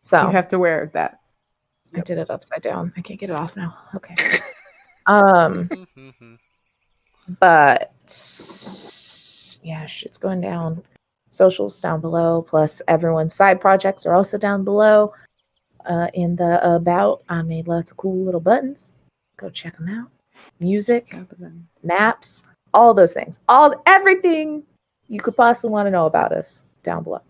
So You have to wear that. I did it upside down. I can't get it off now. Okay. But yeah, shit's going down. Socials down below, plus everyone's side projects are also down below. In the about, I made lots of cool little buttons. Go check them out. Music, maps, all those things, everything you could possibly want to know about us down below.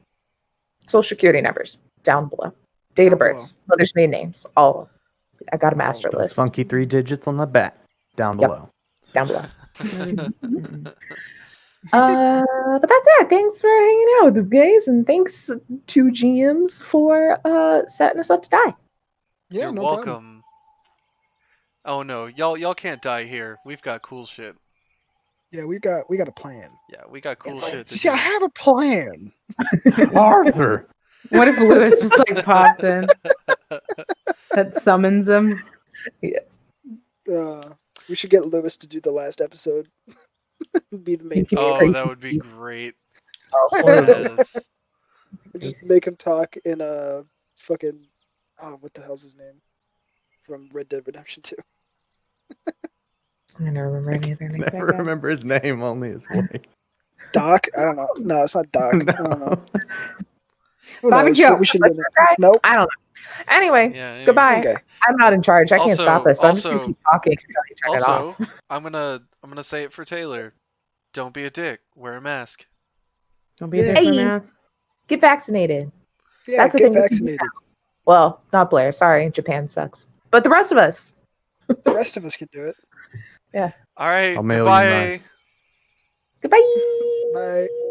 Social security numbers down below. Date of births, mother's maiden names, all. I got a master Those list funky 3 digits on the back down Yep. below. down below. But that's it. Thanks for hanging out with us, guys, and thanks to GMs for setting us up to die. yeah, You're no welcome. problem. Oh no, y'all can't die here. We've got cool shit. Yeah, we got a plan. Yeah, we got cool shit to See, do. I have a plan. Arthur! What if Lewis just like popped in? That summons him. Yes. We should get Lewis to do the last episode. Be the main. Give me Oh, crazy that would be Steve. great. Oh, Yes. Just make him talk in a fucking. Oh, what the hell's his name? From Red Dead Redemption 2. I never remember any of their names. Never remember his name, only his voice. Doc? I don't know. No, it's not Doc. I don't know. Who Bobby knows? Joe. We should What's get that guy? Nope. I don't know. Anyway, Yeah. goodbye. Okay. I'm not in charge. I can't Also- stop us. So I'm just gonna also- keep talking until you turn it Also, off. I'm gonna say it for Taylor. Don't be a dick. Wear a mask. Don't be Yeah. there for Hey. math. Get vaccinated. Yeah, That's the get thing we can do vaccinated. now. Well, not Blair. Sorry, Japan sucks. But the rest of us. The rest of us can do it. All right. I'll mail you mine. Goodbye. Goodbye. Bye.